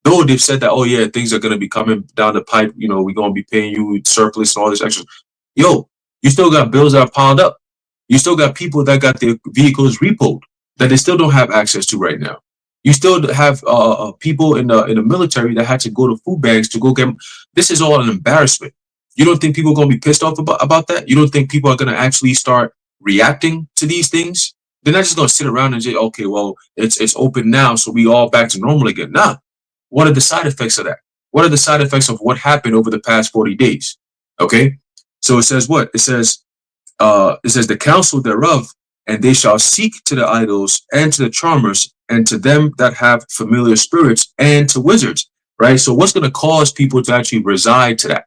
though they've said that, oh yeah, things are going to be coming down the pipe, you know, we're going to be paying you surplus and all this extra. Yo, you still got bills that are piled up. You still got people that got their vehicles repoed that they still don't have access to right now. You still have people in the military that had to go to food banks to go get. This is all an embarrassment. You don't think people are going to be pissed off about that? You don't think people are going to actually start reacting to these things? They're not just going to sit around and say, okay, well, it's open now, so we all back to normal again. Nah. What are the side effects of that? What are the side effects of what happened over the past 40 days? Okay. So it says what? It says the counsel thereof, and they shall seek to the idols and to the charmers and to them that have familiar spirits and to wizards, right? So what's going to cause people to actually reside to that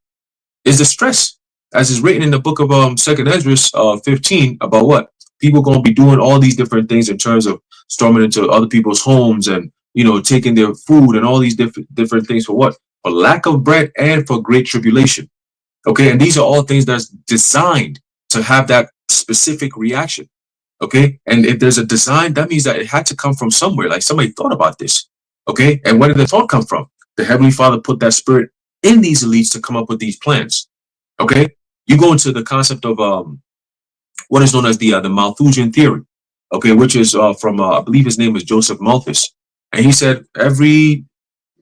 is the stress, as is written in the book of 2nd Ezra 15 about what? People going to be doing all these different things in terms of storming into other people's homes and, you know, taking their food and all these different things for what? For lack of bread and for great tribulation. Okay. And these are all things that's designed to have that specific reaction. Okay. And if there's a design, that means that it had to come from somewhere. Like somebody thought about this. Okay. And where did the thought come from? The Heavenly Father put that spirit in these elites to come up with these plans. Okay. You go into the concept of what is known as the Malthusian theory. Okay. Which is from, I believe his name is Joseph Malthus. And he said every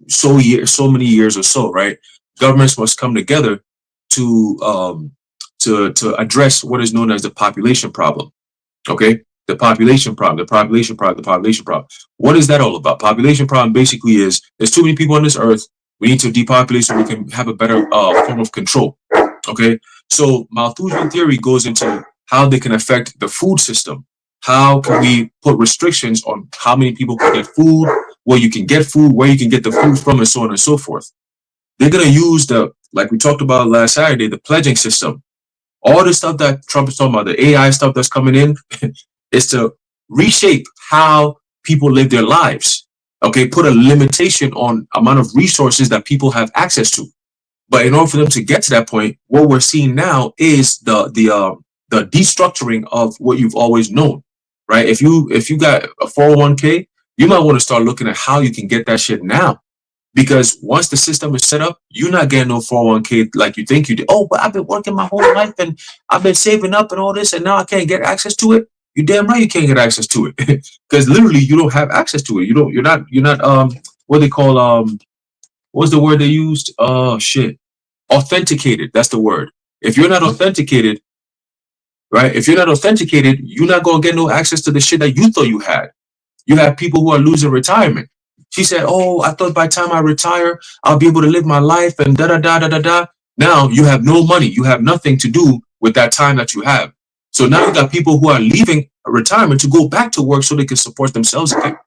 so many years or so, right, governments must come together to address what is known as the population problem. Okay, the population problem. What is that all about? Population problem basically is there's too many people on this earth. We need to depopulate so we can have a better form of control. Okay, so Malthusian theory goes into how they can affect the food system. How can we put restrictions on how many people can get food, where you can get food, where you can get the food from, and so on and so forth. They're going to use like we talked about last Saturday, the pledging system. All the stuff that Trump is talking about, the AI stuff that's coming in, is to reshape how people live their lives. Okay, put a limitation on amount of resources that people have access to. But in order for them to get to that point, what we're seeing now is the destructuring of what you've always known, right? If you got a 401k, you might want to start looking at how you can get that shit now. Because once the system is set up, you're not getting no 401k like you think you do. Oh, but I've been working my whole life and I've been saving up and all this, and now I can't get access to it. You're damn right you can't get access to it, because literally you don't have access to it. You're not what they call what's the word they used? Oh shit, authenticated. That's the word. If you're not authenticated, right? If you're not authenticated, you're not gonna get no access to the shit that you thought you had. You have people who are losing retirement. She said, oh, I thought by the time I retire, I'll be able to live my life and da-da-da-da-da-da. Now you have no money. You have nothing to do with that time that you have. So now you got people who are leaving retirement to go back to work so they can support themselves again.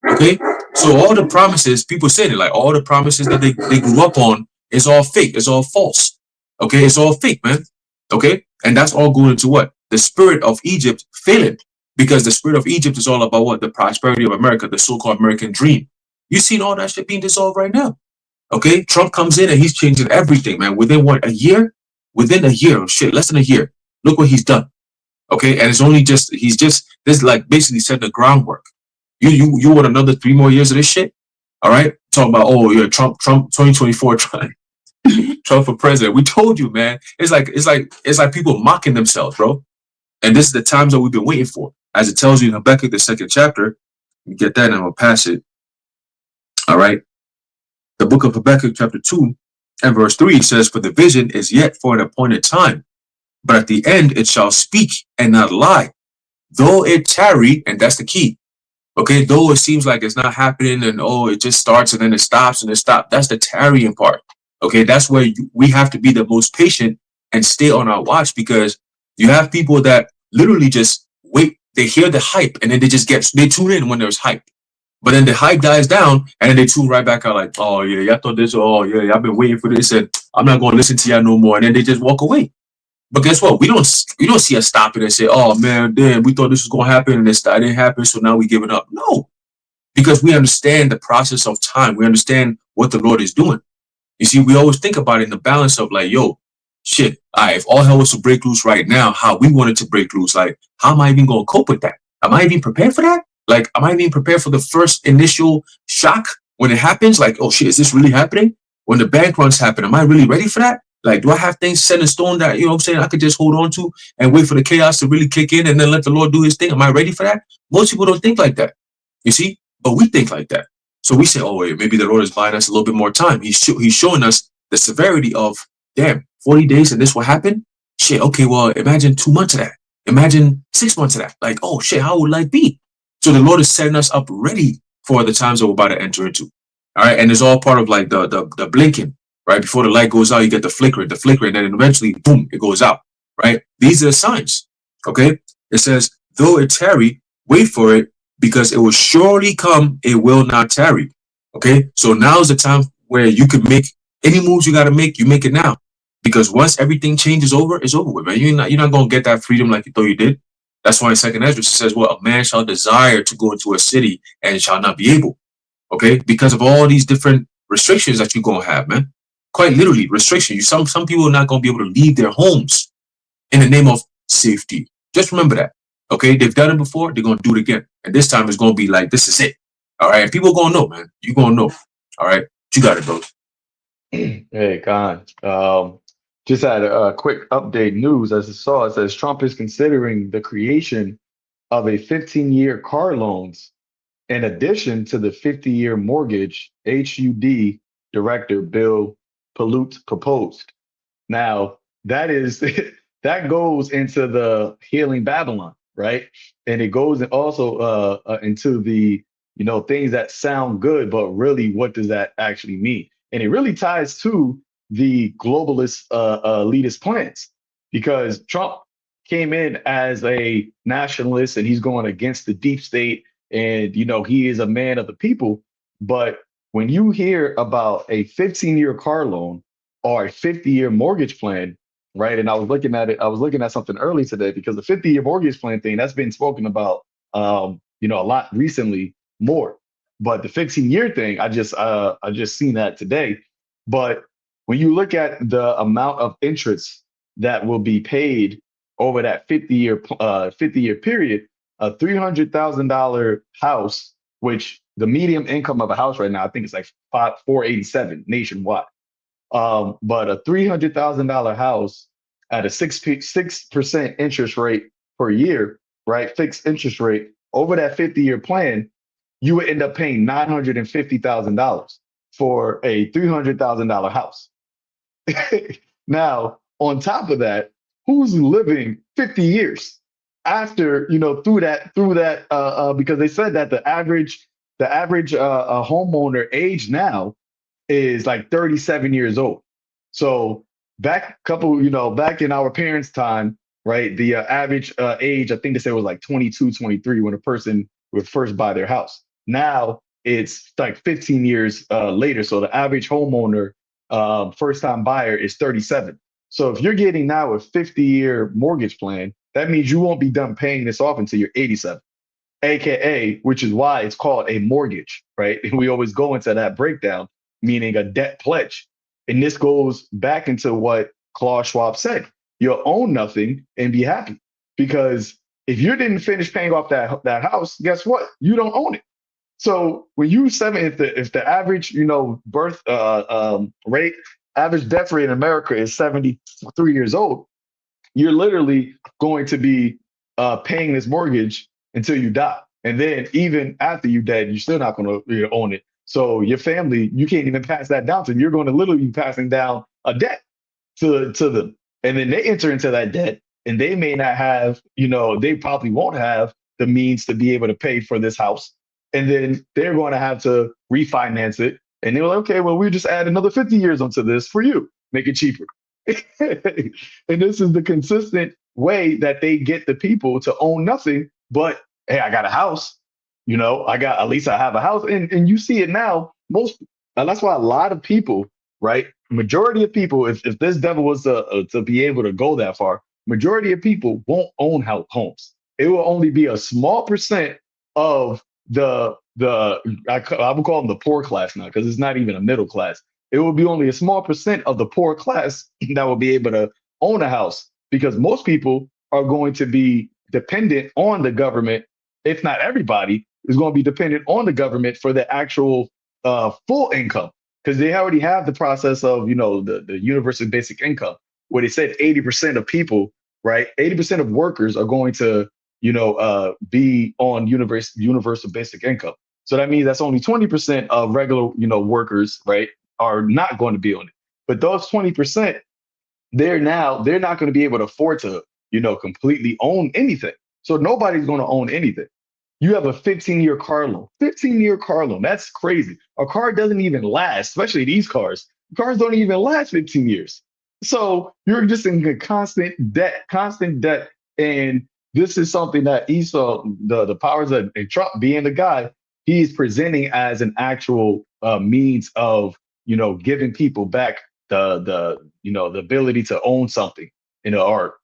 Okay? So all the promises, people saying it, like all the promises that they grew up on is all fake. It's all false. Okay? It's all fake, man. Okay? And that's all going into what? The spirit of Egypt failing. Because the spirit of Egypt is all about what? The prosperity of America, the so-called American dream. You seen all that shit being dissolved right now. Okay, Trump comes in and he's changing everything, man. Within what, a year? Within a year, shit, less than a year. Look what he's done. Okay, and it's only just this like basically set the groundwork. You want another 3 more years of this shit? All right, talking about yeah, Trump 2024 Trump for president. We told you, man. It's like people mocking themselves, bro. And this is the times that we've been waiting for, as it tells you in Habakkuk, the 2nd chapter. You get that, and I'm gonna pass it. All right. The book of Habakkuk chapter 2 and verse 3 says, for the vision is yet for an appointed time, but at the end it shall speak and not lie. Though it tarry, and that's the key. Okay. Though it seems like it's not happening and it just starts and then it stops and it stops. That's the tarrying part. Okay. That's where we have to be the most patient and stay on our watch, because you have people that literally just wait. They hear the hype and then they tune in when there's hype. But then the hype dies down and then they tune right back out like, oh yeah, y'all thought this, oh yeah, I've been waiting for this and I'm not going to listen to y'all no more. And then they just walk away. But guess what? We don't see us stopping and say, oh man, damn, we thought this was going to happen and it didn't happen, so now we giving up. No, because we understand the process of time. We understand what the Lord is doing. You see, we always think about it in the balance of like, yo, shit, if all hell was to break loose right now, how we wanted to break loose, like, how am I even going to cope with that? Am I even prepared for that? Like, am I even prepared for the first initial shock when it happens? Like, oh shit, is this really happening? When the bank runs happen, am I really ready for that? Like, do I have things set in stone that, you know what I'm saying, I could just hold on to and wait for the chaos to really kick in and then let the Lord do his thing? Am I ready for that? Most people don't think like that. You see? But we think like that. So we say, oh, wait, maybe the Lord is buying us a little bit more time. He's showing us the severity of, damn, 40 days and this will happen? Shit, okay, well, imagine 2 months of that. Imagine 6 months of that. Like, oh, shit, how would life be? So the Lord is setting us up ready for the times that we're about to enter into. All right. And it's all part of like the blinking, right? Before the light goes out, you get the flicker, and then eventually, boom, it goes out, right? These are the signs. Okay. It says, though it tarry, wait for it, because it will surely come, it will not tarry. Okay. So now is the time where you can make any moves you got to make, you make it now. Because once everything changes over, it's over with, man. You're not going to get that freedom like you thought you did. That's why in Second Ezra it says, well, a man shall desire to go into a city and shall not be able. Okay, because of all these different restrictions that you're gonna have, man. Quite literally, restrictions. Some people are not gonna be able to leave their homes in the name of safety. Just remember that. Okay, they've done it before, they're gonna do it again. And this time it's gonna be like, this is it. All right, and people are gonna know, man. You're gonna know. All right, you got it, bro. Hey, Khan. Just had a quick update news. As I saw, it says Trump is considering the creation of a 15-year car loans in addition to the 50-year mortgage HUD director Bill Palute proposed. Now, that is that goes into the healing Babylon, right? And it goes also into the things that sound good, but really, what does that actually mean? And it really ties to the globalist elitist plans, because Trump came in as a nationalist and he's going against the deep state, and he is a man of the people. But when you hear about a 15-year car loan or a 50-year mortgage plan, right? And I was looking at it. I was looking at something early today, because the 50-year mortgage plan thing that's been spoken about, a lot recently more. But the 15-year thing, I just seen that today. But when you look at the amount of interest that will be paid over that 50-year period, a $300,000 house, which the median income of a house right now, I think it's like 487 nationwide. But a $300,000 house at a 6% interest rate per year, right? Fixed interest rate over that 50-year plan, you would end up paying $950,000 for a $300,000 house. Now, on top of that, who's living 50 years after, through that, because they said that the average homeowner age now is like 37 years old. So back in our parents' time, right, the average age, I think they said was like 22, 23 when a person would first buy their house. Now it's like 15 years later. So the average homeowner, first time buyer, is 37. So if you're getting now a 50-year mortgage plan, that means you won't be done paying this off until you're 87. AKA, which is why it's called a mortgage, right? And we always go into that breakdown, meaning a debt pledge. And this goes back into what Klaus Schwab said. You'll own nothing and be happy. Because if you didn't finish paying off that house, guess what? You don't own it. So when you if the average, birth rate, average death rate in America is 73 years old, you're literally going to be paying this mortgage until you die. And then even after you're dead, you're still not going to own it. So your family, you can't even pass that down to them. You're going to literally be passing down a debt to them. And then they enter into that debt, and they may not have, they probably won't have the means to be able to pay for this house. And then they're going to have to refinance it. And they're like, okay, well, we just add another 50 years onto this for you, make it cheaper. And this is the consistent way that they get the people to own nothing but, hey, I got a house, at least I have a house. And you see it now, that's why a lot of people, right? Majority of people, if this devil was to be able to go that far, majority of people won't own homes. It will only be a small percent of I would call them the poor class now, because it's not even a middle class. It will be only a small percent of the poor class that will be able to own a house, because most people are going to be dependent on the government. If not everybody is going to be dependent on the government for the actual full income, because they already have the process of, the universal basic income, where they said 80% of people, right? 80% of workers are going to, be on universal basic income. So that means that's only 20% of regular, workers, right, are not going to be on it. But those 20%, they're not going to be able to afford to, completely own anything. So nobody's going to own anything. You have a 15-year car loan. 15-year car loan. That's crazy. A car doesn't even last, especially these cars. Cars don't even last 15 years. So you're just in constant debt. And this is something that Esau, the powers of and Trump being the guy, he's presenting as an actual means of, giving people back the ability to own something in the art.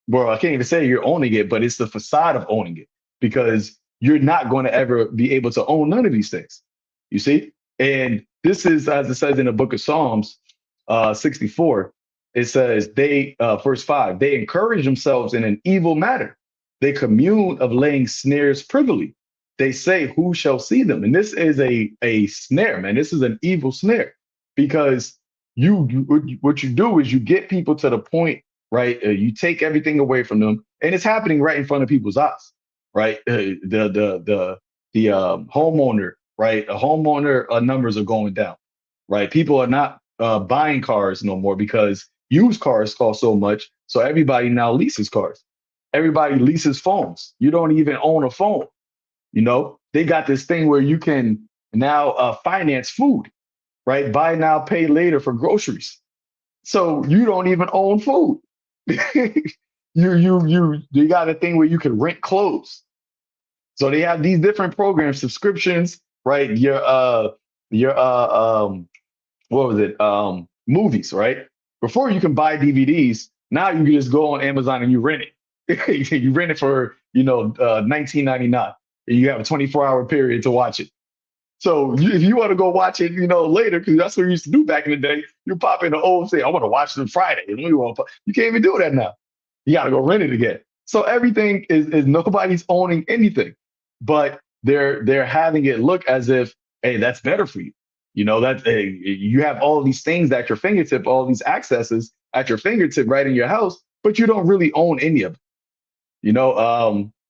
Well, I can't even say you're owning it, but it's the facade of owning it, because you're not going to ever be able to own none of these things. You see? And this is, as it says in the book of Psalms 64, it says verse 5, they encourage themselves in an evil matter. They commune of laying snares privily. They say, who shall see them? And this is a snare, man. This is an evil snare, because what you do is you get people to the point, right? You take everything away from them, and it's happening right in front of people's eyes, right? The homeowner, right? A homeowner numbers are going down, right? People are not buying cars no more because used cars cost so much. So everybody now leases cars. Everybody leases phones. You don't even own a phone. They got this thing where you can now finance food, right? Buy now, pay later for groceries. So you don't even own food. You got a thing where you can rent clothes. So they have these different programs, subscriptions, right? What was it? Movies, right? Before you can buy DVDs, now you can just go on Amazon and you rent it. You rent it for $19.99. And you have a 24-hour period to watch it. So if you want to go watch it, later, because that's what we used to do back in the day, you pop in the old say, I want to watch it on Friday. You can't even do that now. You got to go rent it again. So everything is nobody's owning anything, but they're having it look as if, hey, that's better for you. That you have all these things at your fingertip, all these accesses at your fingertip right in your house, but you don't really own any of it.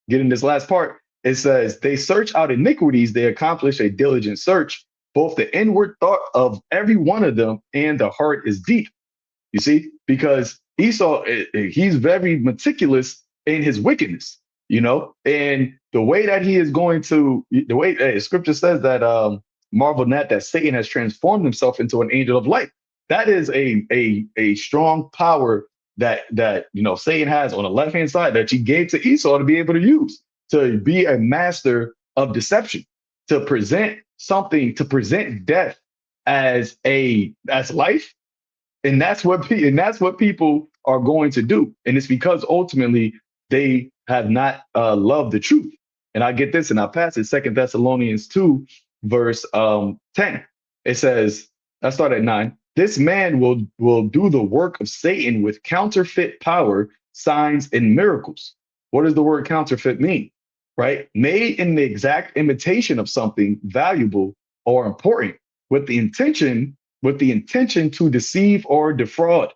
Getting this last part, it says, they search out iniquities, they accomplish a diligent search, both the inward thought of every one of them and the heart is deep. You see, because Esau, he's very meticulous in his wickedness, and the way that he is going to, the way scripture says that marvel not that Satan has transformed himself into an angel of light. That is a strong power that Satan has on the left hand side that he gave to Esau to be able to use, to be a master of deception, to present death as life. And that's what people are going to do. And it's because ultimately they have not loved the truth. And I get this, and I'll pass it. 2 Thessalonians 2, verse 10. It says, I start at 9. This man will do the work of Satan with counterfeit power, signs, and miracles. What does the word counterfeit mean? Right? Made in the exact imitation of something valuable or important, with the intention to deceive or defraud.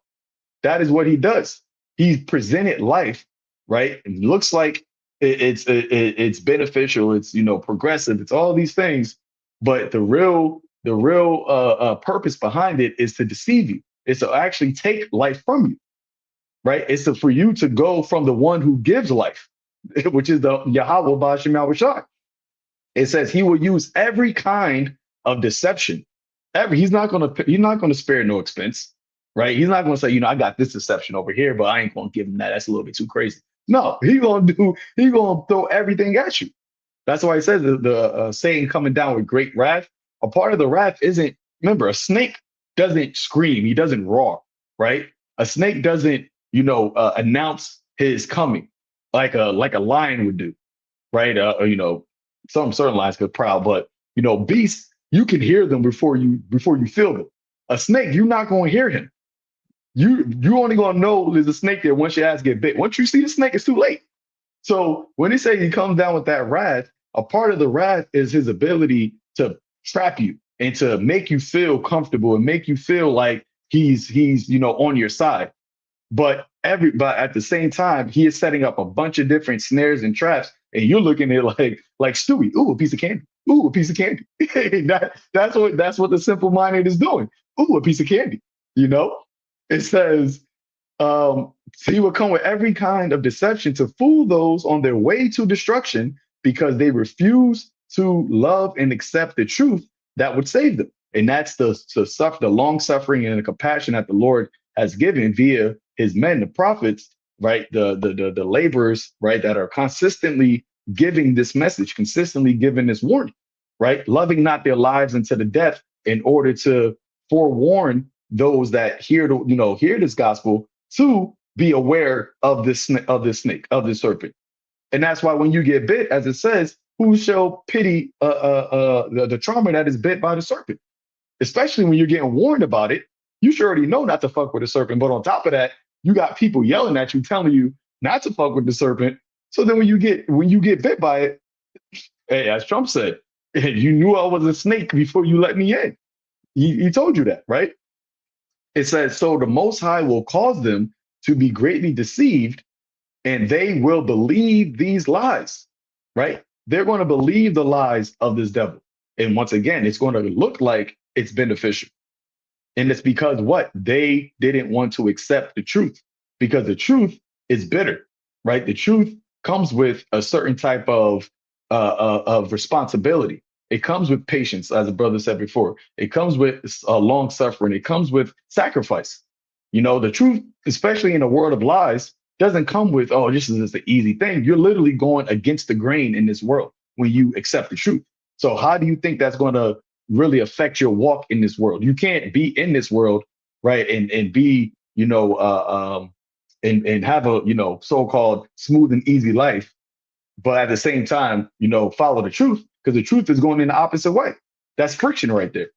That is what he does. He's presented life, right? It looks like it's beneficial, it's progressive, it's all these things, but the real purpose behind it is to deceive you. It's to actually take life from you, right? It's for you to go from the one who gives life, which is the Yahweh Ba'ashem Yahushua. It says he will use every kind of deception. He's not gonna spare no expense, right? He's not gonna say, I got this deception over here, but I ain't gonna give him that. That's a little bit too crazy. No, he's gonna throw everything at you. That's why it says the Satan coming down with great wrath. A part of the wrath isn't, remember, a snake doesn't scream, he doesn't roar, right? A snake doesn't, announce his coming like a lion would do, right? Some certain lions could prowl, but beasts, you can hear them before you feel them. A snake, you're not going to hear him. You only going to know there's a snake there once your ass get bit. Once you see the snake, it's too late. So when he say he comes down with that wrath, a part of the wrath is his ability to trap you and to make you feel comfortable and make you feel like he's on your side. But at the same time, he is setting up a bunch of different snares and traps and you're looking at it like Stewie, ooh, a piece of candy, ooh, a piece of candy. That's what the simple minded is doing. Ooh, a piece of candy. You know, it says so he will come with every kind of deception to fool those on their way to destruction because they refuse to love and accept the truth that would save them. And that's the long suffering and the compassion that the Lord has given via his men, the prophets, right? The laborers, right, that are consistently giving this message, consistently giving this warning, right? Loving not their lives unto the death in order to forewarn those that hear this gospel to be aware of this snake, of this serpent. And that's why when you get bit, as it says, who shall pity the trauma that is bit by the serpent? Especially when you're getting warned about it, you should already know not to fuck with the serpent. But on top of that, you got people yelling at you, telling you not to fuck with the serpent. So then when you get bit by it, hey, as Trump said, you knew I was a snake before you let me in. He told you that, right? It says, so the Most High will cause them to be greatly deceived, and they will believe these lies, right? They're going to believe the lies of this devil. And once again, it's going to look like it's beneficial. And it's because what? They didn't want to accept the truth, because the truth is bitter, right? The truth comes with a certain type of responsibility. It comes with patience, as the brother said before. It comes with long suffering. It comes with sacrifice. You know, the truth, especially in a world of lies, doesn't come with, oh, this is just an easy thing. You're literally going against the grain in this world when you accept the truth. So how do you think that's going to really affect your walk in this world? You can't be in this world, right, and be, and have a, so-called smooth and easy life, but at the same time, follow the truth, because the truth is going in the opposite way. That's friction right there.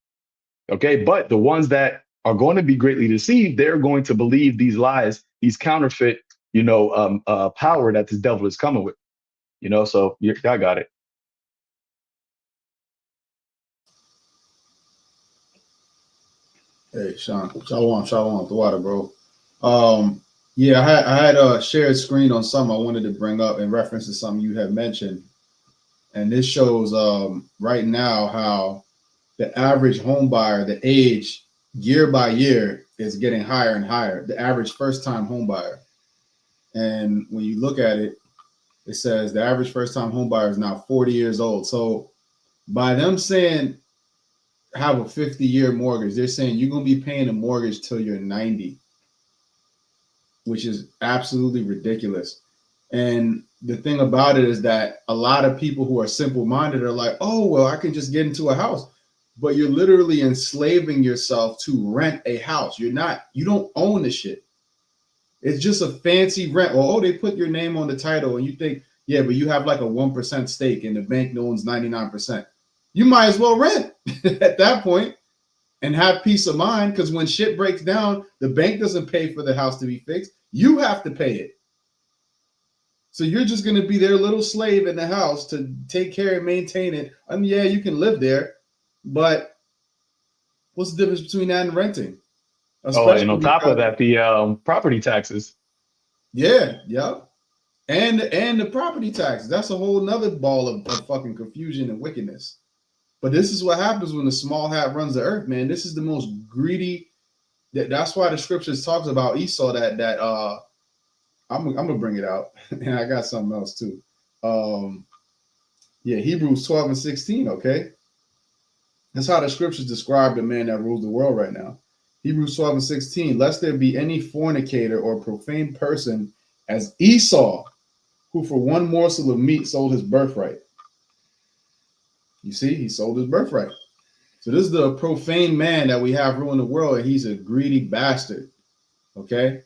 Okay. But the ones that are going to be greatly deceived, they're going to believe these lies, these counterfeit, power that this devil is coming with, so I got it. Hey, Sean, shalom, the water, bro. Yeah, I had a shared screen on something I wanted to bring up in reference to something you had mentioned, and this shows right now how the average home buyer, the age year by year is getting higher and higher. The average first-time home buyer, and when you look at it, it says the average first-time home buyer is now 40 years old. So by them saying have a 50-year mortgage, they're saying you're going to be paying a mortgage till you're 90, which is absolutely ridiculous. And the thing about it is that a lot of people who are simple-minded are like, oh, well, I can just get into a house. But you're literally enslaving yourself to rent a house. You don't own the shit. It's just a fancy rent. Or, oh, they put your name on the title and you think, yeah, but you have like a 1% stake and the bank owns 99%. You might as well rent at that point and have peace of mind, because when shit breaks down, the bank doesn't pay for the house to be fixed. You have to pay it. So you're just going to be their little slave in the house to take care and maintain it. I mean, yeah, you can live there, but what's the difference between that and renting? Especially and on top of that, the property taxes. Yeah. And the property taxes. That's a whole nother ball of fucking confusion and wickedness. But this is what happens when the small hat runs the earth, man. This is the most greedy. That's why the scriptures talks about Esau. I'm gonna bring it out, and I got something else too. Hebrews 12 and 16. Okay, that's how the scriptures describe the man that rules the world right now. Hebrews 12 and 16. Lest there be any fornicator or profane person as Esau, who for one morsel of meat sold his birthright. You see, he sold his birthright. So this is the profane man that we have ruling the world, and he's a greedy bastard. Okay,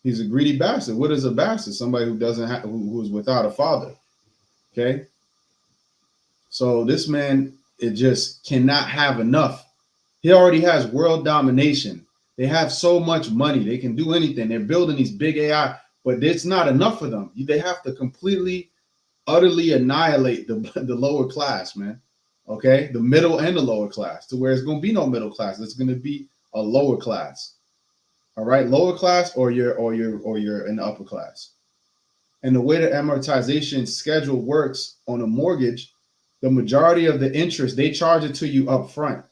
he's a greedy bastard. What is a bastard? Somebody who doesn't have, who is without a father. Okay, so this man, it just cannot have enough. He already has world domination. They have so much money, they can do anything. They're building these big AI, but it's not enough for them. They have to completely, utterly annihilate the lower class, man. Okay, the middle and the lower class, to where it's going to be no middle class. It's going to be a lower class. All right, lower class, or you're in the upper class. And the way the amortization schedule works on a mortgage, the majority of the interest, they charge it to you up front.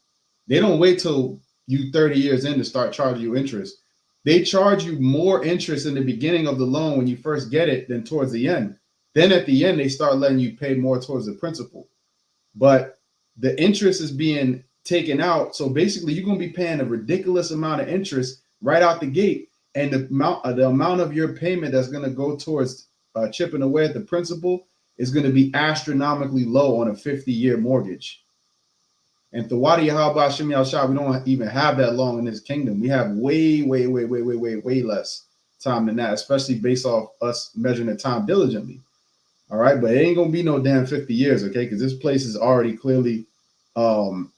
They don't wait till you 30 years in to start charging you interest. They charge you more interest in the beginning of the loan when you first get it than towards the end. Then at the end, they start letting you pay more towards the principal. But the interest is being taken out. So basically, you're going to be paying a ridiculous amount of interest right out the gate. And the amount of your payment that's going to go towards chipping away at the principal is going to be astronomically low on a 50-year mortgage. And Thawadi Yahweh Shem Yahshua, we don't even have that long in this kingdom. We have way less time than that, especially based off us measuring the time diligently. All right, but it ain't gonna be no damn 50 years, okay? Because this place is already clearly imploding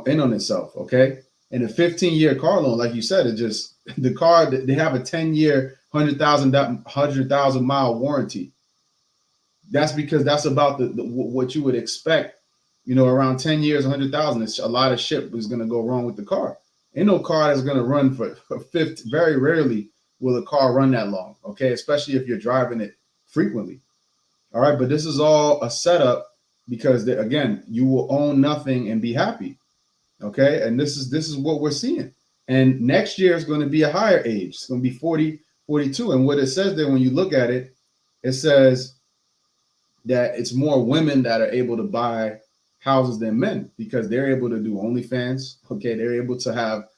in on itself, okay? And a 15-year car loan, like you said, it just the car, they have a 10-year, 100,000 mile warranty. That's because that's about what you would expect. You know, around 10 years, 100,000, a lot of shit is going to go wrong with the car. Ain't no car that's going to run for 50. Very rarely will a car run that long, okay? Especially if you're driving it frequently. All right, but this is all a setup because, again, you will own nothing and be happy, okay? And this is what we're seeing. And next year is going to be a higher age. It's going to be 40, 42. And what it says there, when you look at it, it says that it's more women that are able to buy houses than men because they're able to do OnlyFans. Okay, they're able to have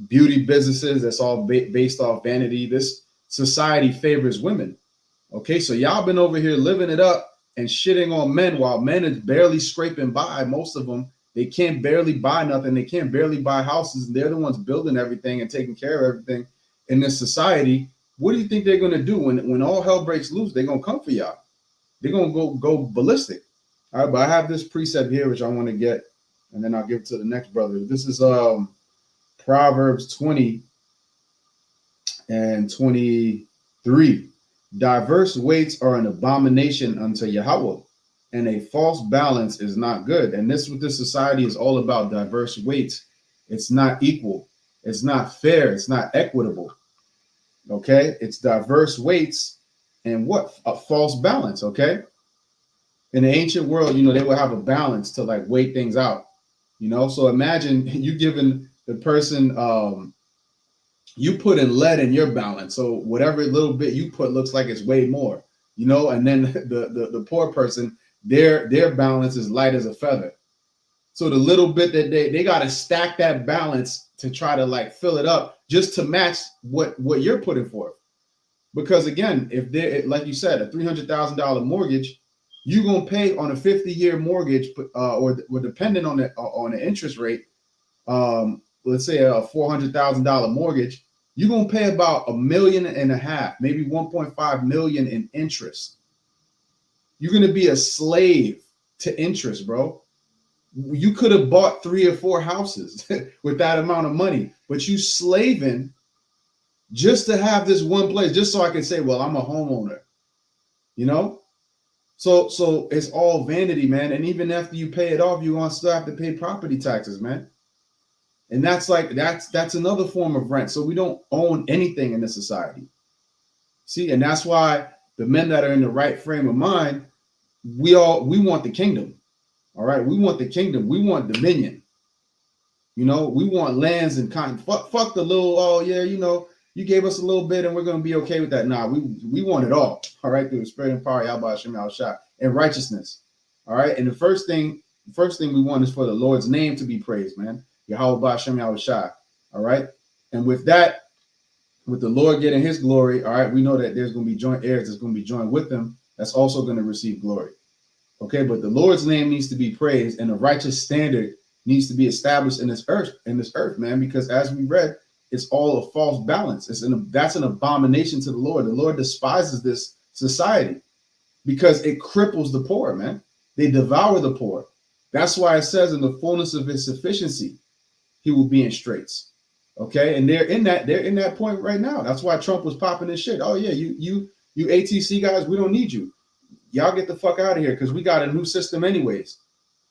beauty businesses that's all based off vanity. This society favors women. Okay, so y'all been over here living it up and shitting on men while men is barely scraping by. Most of them, they can't barely buy nothing. They can't barely buy houses. And they're the ones building everything and taking care of everything in this society. What do you think they're going to do when all hell breaks loose? They're going to come for y'all. They're going to go ballistic. All right, but I have this precept here, which I want to get, and then I'll give it to the next brother. This is Proverbs 20 and 23. Diverse weights are an abomination unto Yahweh, and a false balance is not good. And this is what this society is all about, diverse weights. It's not equal. It's not fair. It's not equitable. Okay? It's diverse weights and what? A false balance, okay? In the ancient world, you know, they would have a balance to like weigh things out, you know? So imagine you giving the person, you put in lead in your balance. So whatever little bit you put looks like it's way more, you know? And then the poor person, their balance is light as a feather. So the little bit that they got to stack that balance to try to like fill it up just to match what you're putting forth. Because again, if they're, like you said, a $300,000 mortgage, you're going to pay on a 50-year mortgage or depending on the interest rate, let's say a $400,000 mortgage, you're going to pay about $1.5 million, maybe 1.5 million in interest. You're going to be a slave to interest, bro. You could have bought 3 or 4 houses with that amount of money, but you slaving just to have this one place, just so I can say, well, I'm a homeowner, you know? So it's all vanity, man. And even after you pay it off, you're gonna still have to pay property taxes, man. And that's another form of rent. So we don't own anything in this society. See, and that's why the men that are in the right frame of mind, we want the kingdom. All right, we want the kingdom. We want dominion. You know, we want lands and kind. Fuck the little. Oh yeah, you know, you gave us a little bit and we're going to be okay with that. Nah, we want it all right, through the spirit and power, Yahweh Shem Yahshua, and righteousness. All right. And the first thing we want is for the Lord's name to be praised, man. Yahweh Shem Yahshua. All right. And with that, with the Lord getting his glory, all right, we know that there's going to be joint heirs that's going to be joined with him. That's also going to receive glory. Okay. But the Lord's name needs to be praised, and a righteous standard needs to be established in this earth, man, because as we read, it's all a false balance. That's an abomination to the Lord. The Lord despises this society because it cripples the poor, man. They devour the poor. That's why it says in the fullness of his sufficiency, he will be in straits. Okay. And they're in that point right now. That's why Trump was popping this shit. Oh yeah, you ATC guys, we don't need you. Y'all get the fuck out of here because we got a new system anyways.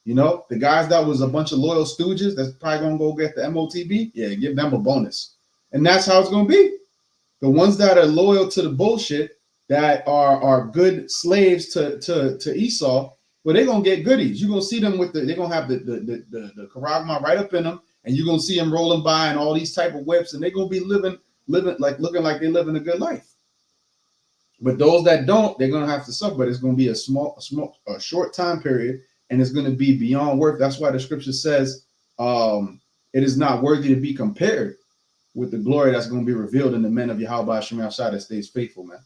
You know, the guys that was a bunch of loyal stooges that's probably going to go get the MOTB, yeah, give them a bonus. And that's how it's going to be. The ones that are loyal to the bullshit, that are good slaves to Esau, well, they're gonna get goodies. You're gonna see them with they're gonna have the charagma right up in them, and you're gonna see them rolling by and all these type of whips, and they're gonna be living like looking like they're living a good life. But those that don't, they're gonna have to suffer. But it's gonna be a short time period, and it's gonna be beyond worth. That's why the scripture says, it is not worthy to be compared with the glory that's going to be revealed in the men of Yahweh Hashem Yahshua that stays faithful, man.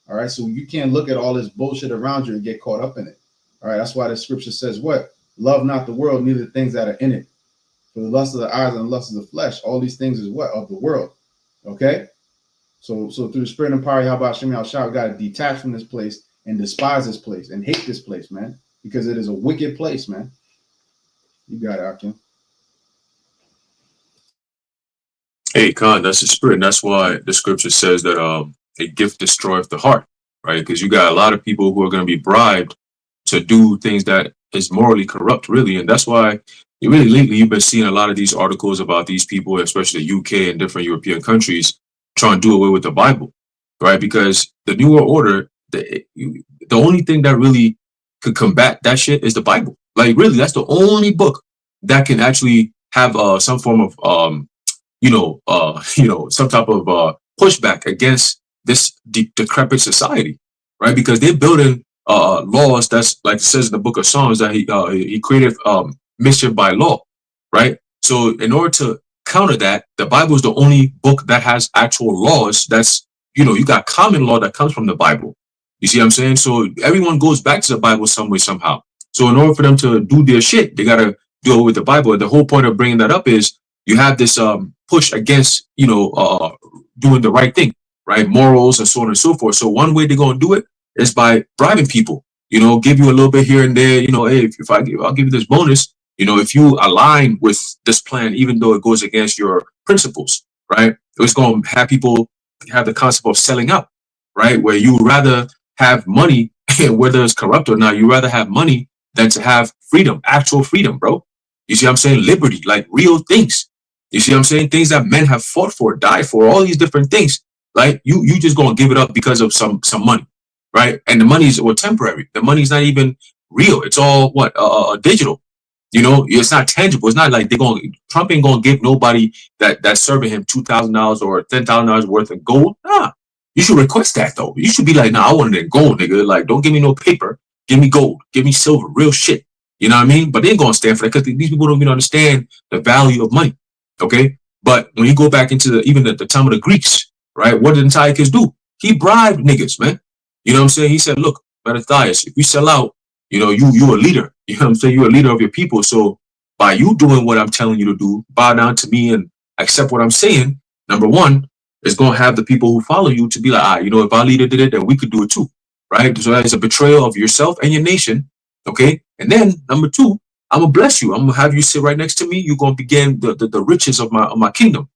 All right, so you can't look at all this bullshit around you and get caught up in it. All right, that's why the scripture says what? Love not the world, neither the things that are in it. For the lust of the eyes and the lust of the flesh, all these things is what? Of the world. Okay? So through the spirit and power of Yahweh Hashem Yahshua, we got to detach from this place and despise this place and hate this place, man, because it is a wicked place, man. You got it, Akim. Hey, Khan, that's the spirit. And that's why the scripture says that a gift destroyeth the heart, right? Because you got a lot of people who are going to be bribed to do things that is morally corrupt, really. And that's why really lately you've been seeing a lot of these articles about these people, especially the UK and different European countries, trying to do away with the Bible, right? Because the New World Order, the only thing that really could combat that shit is the Bible. Like, really, that's the only book that can actually have some form of some type of pushback against this decrepit society, right? Because they're building laws that's like it says in the book of Psalms that he created mischief by law, right? So in order to counter that, the Bible is the only book that has actual laws. That's you got common law that comes from the Bible. You see what I'm saying? So everyone goes back to the Bible some way somehow. So in order for them to do their shit, they gotta do it with the Bible. And the whole point of bringing that up is you have this push against doing the right thing, right? Morals and so on and so forth. So one way they're gonna do it is by bribing people. Give you a little bit here and there. Hey, I'll give you this bonus. If you align with this plan, even though it goes against your principles, right? It's gonna have people have the concept of selling out, right? Where you rather have money, whether it's corrupt or not, you rather have money than to have freedom, actual freedom, bro. You see what I'm saying? Liberty, like real things. You see what I'm saying? Things that men have fought for, died for, all these different things. Like you just gonna give it up because of some money, right? And the money is temporary. The money's not even real. It's all digital. It's not tangible. It's not like Trump ain't gonna give nobody that's serving him $2,000 or $10,000 worth of gold. Nah, you should request that though. You should be like, nah, I want it in gold, nigga. Like, don't give me no paper. Give me gold. Give me silver. Real shit. You know what I mean? But they ain't gonna stand for that because these people don't even understand the value of money. Okay, but when you go back into even the time of the Greeks, right? What did Antiochus do? He bribed niggas, man. You know what I'm saying? He said, look, Matthias, if you sell out, you're a leader. You know what I'm saying? You're a leader of your people. So by you doing what I'm telling you to do, bow down to me and accept what I'm saying, number one, it's going to have the people who follow you to be like, if our leader did it, then we could do it too, right? So that is a betrayal of yourself and your nation, okay? And then number two, I'm gonna bless you. I'm gonna have you sit right next to me. You're gonna begin the riches of my kingdom.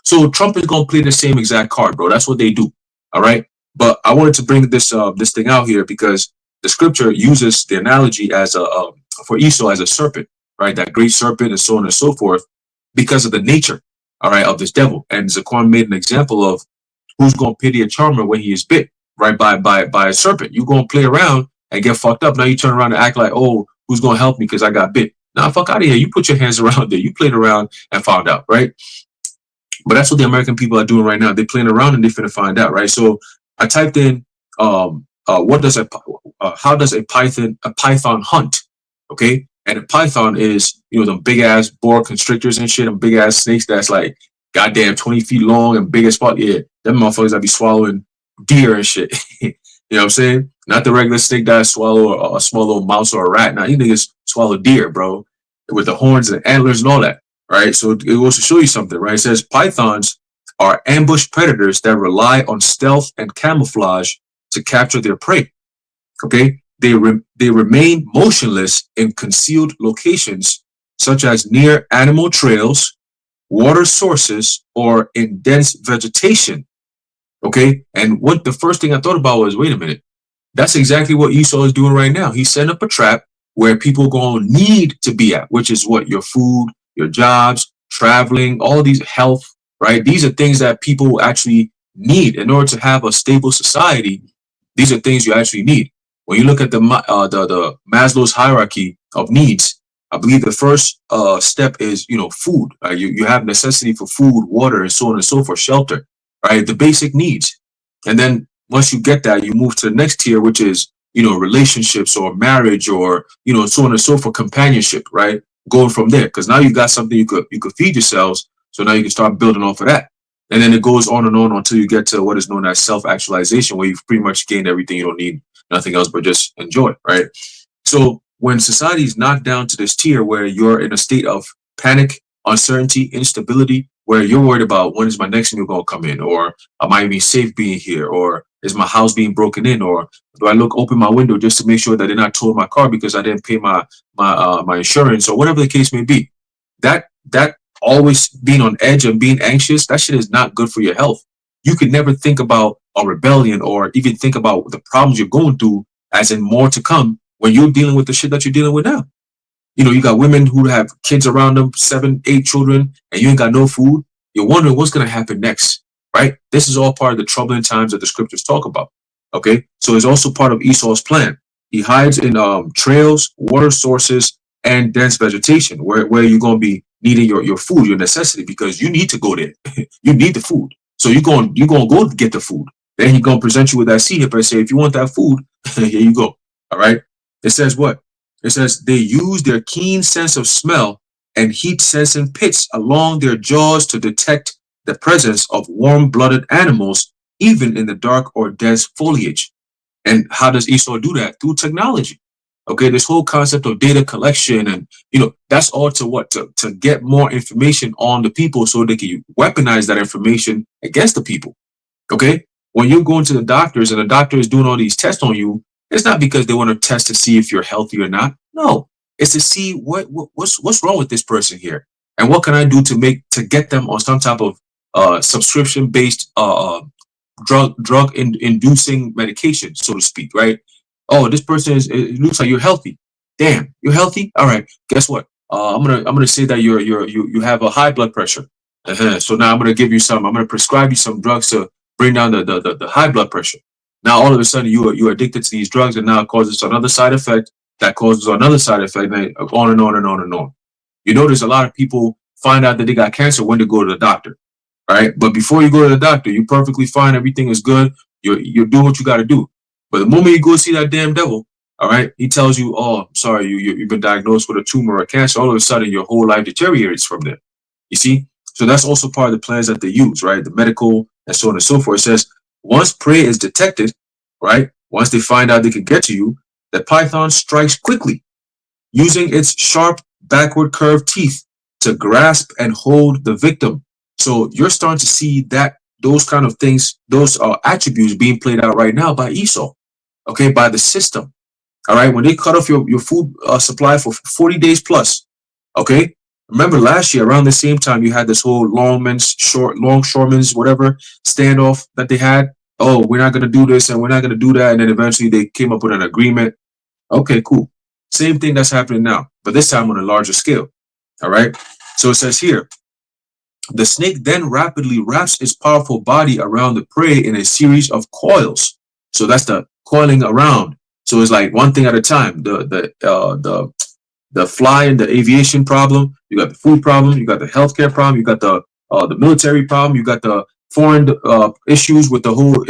So Trump is gonna play the same exact card, bro. That's what they do. All right. But I wanted to bring this thing out here because the scripture uses the analogy as for Esau as a serpent, right? That great serpent and so on and so forth, because of the nature, all right, of this devil. And Zaquan made an example of who's gonna pity a charmer when he is bit, right, by a serpent. You're gonna play around and get fucked up. Now you turn around and act like, oh, who's going to help me because I got bit? Nah, fuck out of here. You put your hands around there. You played around and found out, right? But that's what the American people are doing right now. They're playing around and they're finna find out, right? So I typed in, how does a python hunt? Okay, and a python is them big ass boa constrictors and shit, them big ass snakes that's like goddamn 20 feet long and big as fuck. Yeah, them motherfuckers that be swallowing deer and shit. You know what I'm saying? Not the regular snake that swallow a small little mouse or a rat. Now, you niggas swallow deer, bro, with the horns and antlers and all that, right? So it goes to show you something, right? It says pythons are ambush predators that rely on stealth and camouflage to capture their prey, okay? They remain motionless in concealed locations, such as near animal trails, water sources, or in dense vegetation. Okay, and what the first thing I thought about was, wait a minute, that's exactly what Esau is doing right now. He's setting up a trap where people going to need to be at, which is what? Your food, your jobs, traveling, all these health, right? These are things that people actually need in order to have a stable society. These are things you actually need. When you look at the Maslow's hierarchy of needs, I believe the first step is, food. You have necessity for food, water, and so on and so forth, shelter, right? The basic needs. And then once you get that, you move to the next tier, which is, relationships or marriage or, so on and so forth, companionship, right? Going from there, because now you got something you could feed yourselves. So now you can start building off of that. And then it goes on and on until you get to what is known as self-actualization, where you've pretty much gained everything. You don't need nothing else but just enjoy, right? So when society is knocked down to this tier where you're in a state of panic, uncertainty, instability, where you're worried about when is my next meal going to come in, or am I even safe being here, or is my house being broken in, or do I open my window just to make sure that they're not towing my car because I didn't pay my insurance, or whatever the case may be. That always being on edge and being anxious, that shit is not good for your health. You can never think about a rebellion or even think about the problems you're going through as in more to come when you're dealing with the shit that you're dealing with now. You got women who have kids around them, 7, 8 children, and you ain't got no food. You're wondering what's going to happen next, right? This is all part of the troubling times that the scriptures talk about. Okay. So it's also part of Esau's plan. He hides in trails, water sources, and dense vegetation where you're going to be needing your food, your necessity, because you need to go there. You need the food. So you're going to go get the food. Then he's going to present you with that seed and say, if you want that food, here you go. All right. It says what? It says they use their keen sense of smell and heat sensing pits along their jaws to detect the presence of warm-blooded animals, even in the dark or dense foliage. And how does Esau do that? Through technology. Okay, this whole concept of data collection and, that's all to what? To get more information on the people so they can weaponize that information against the people. Okay, when you're going to the doctors and the doctor is doing all these tests on you, it's not because they want to test to see if you're healthy or not. No, it's to see what's wrong with this person here, and what can I do to get them on some type of subscription based drug inducing medication, so to speak, right? Oh, this person it looks like you're healthy. Damn, you're healthy. All right, guess what? I'm gonna say that you have a high blood pressure. So now I'm gonna prescribe you some drugs to bring down the high blood pressure. Now all of a sudden you're addicted to these drugs, and now it causes another side effect that causes another side effect, and on and on and on and on. You notice a lot of people find out that they got cancer when they go to the doctor. All right. But before you go to the doctor, you're perfectly fine. Everything is good. You're doing what you got to do. But the moment you go see that damn devil, all right, he tells you, oh, I'm sorry, you've been diagnosed with a tumor or cancer. All of a sudden, your whole life deteriorates from there. You see? So that's also part of the plans that they use, right? The medical and so on and so forth. It says once prey is detected, right? Once they find out they can get to you, the python strikes quickly, using its sharp backward curved teeth to grasp and hold the victim. So you're starting to see that those kind of things, those attributes being played out right now by Esau, okay, by the system. All right, when they cut off your food supply for 40 days plus, okay. Remember last year around the same time you had this whole longshoremen's whatever standoff that they had. Oh, we're not gonna do this and we're not gonna do that, and then eventually they came up with an agreement. Okay, cool. Same thing that's happening now, but this time on a larger scale. All right. So it says here, the snake then rapidly wraps its powerful body around the prey in a series of coils. So that's the coiling around. So it's like one thing at a time. The fly and the aviation problem. You got the food problem. You got the healthcare problem. You got the military problem. You got the foreign issues with the whole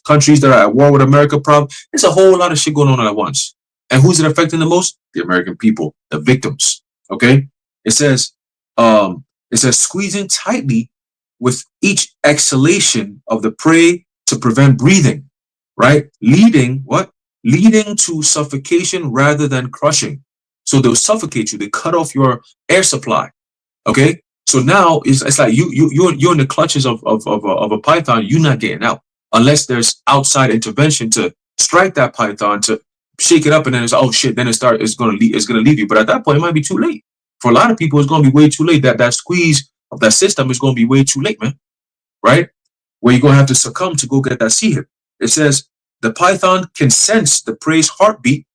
countries that are at war with America problem. There's a whole lot of shit going on at once. And who's it affecting the most? The American people, the victims. Okay. It says squeezing tightly with each exhalation of the prey to prevent breathing, right? Leading to suffocation rather than crushing. So they'll suffocate you. They cut off your air supply. Okay. So now it's like you're in the clutches of a python. You're not getting out unless there's outside intervention to strike that python, to shake it up, and then it's, oh shit, then it's gonna leave you. But at that point, it might be too late. For a lot of people, it's gonna be way too late. That squeeze of that system is gonna be way too late, man. Right? Where you're gonna have to succumb to go get that sea hip. It says the python can sense the prey's heartbeat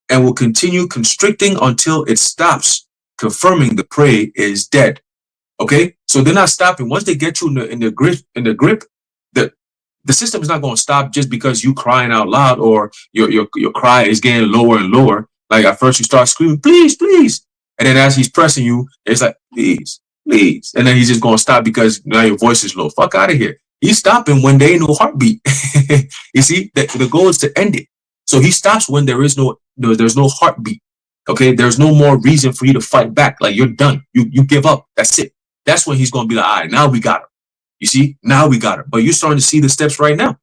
and will continue constricting until it stops, confirming the prey is dead. Okay, so they're not stopping. Once they get you in the grip, the system is not going to stop just because you crying out loud or your cry is getting lower and lower. Like at first you start screaming, please, please. And then as he's pressing you, it's like, please, please. And then he's just going to stop because now your voice is low. Fuck out of here. He's stopping when there ain't no heartbeat. You see, the goal is to end it. So he stops when there's no heartbeat. Okay, there's no more reason for you to fight back. Like you're done. You give up. That's it. That's when he's going to be like, all right, now we got him. You see, now we got him. But you're starting to see the steps right now.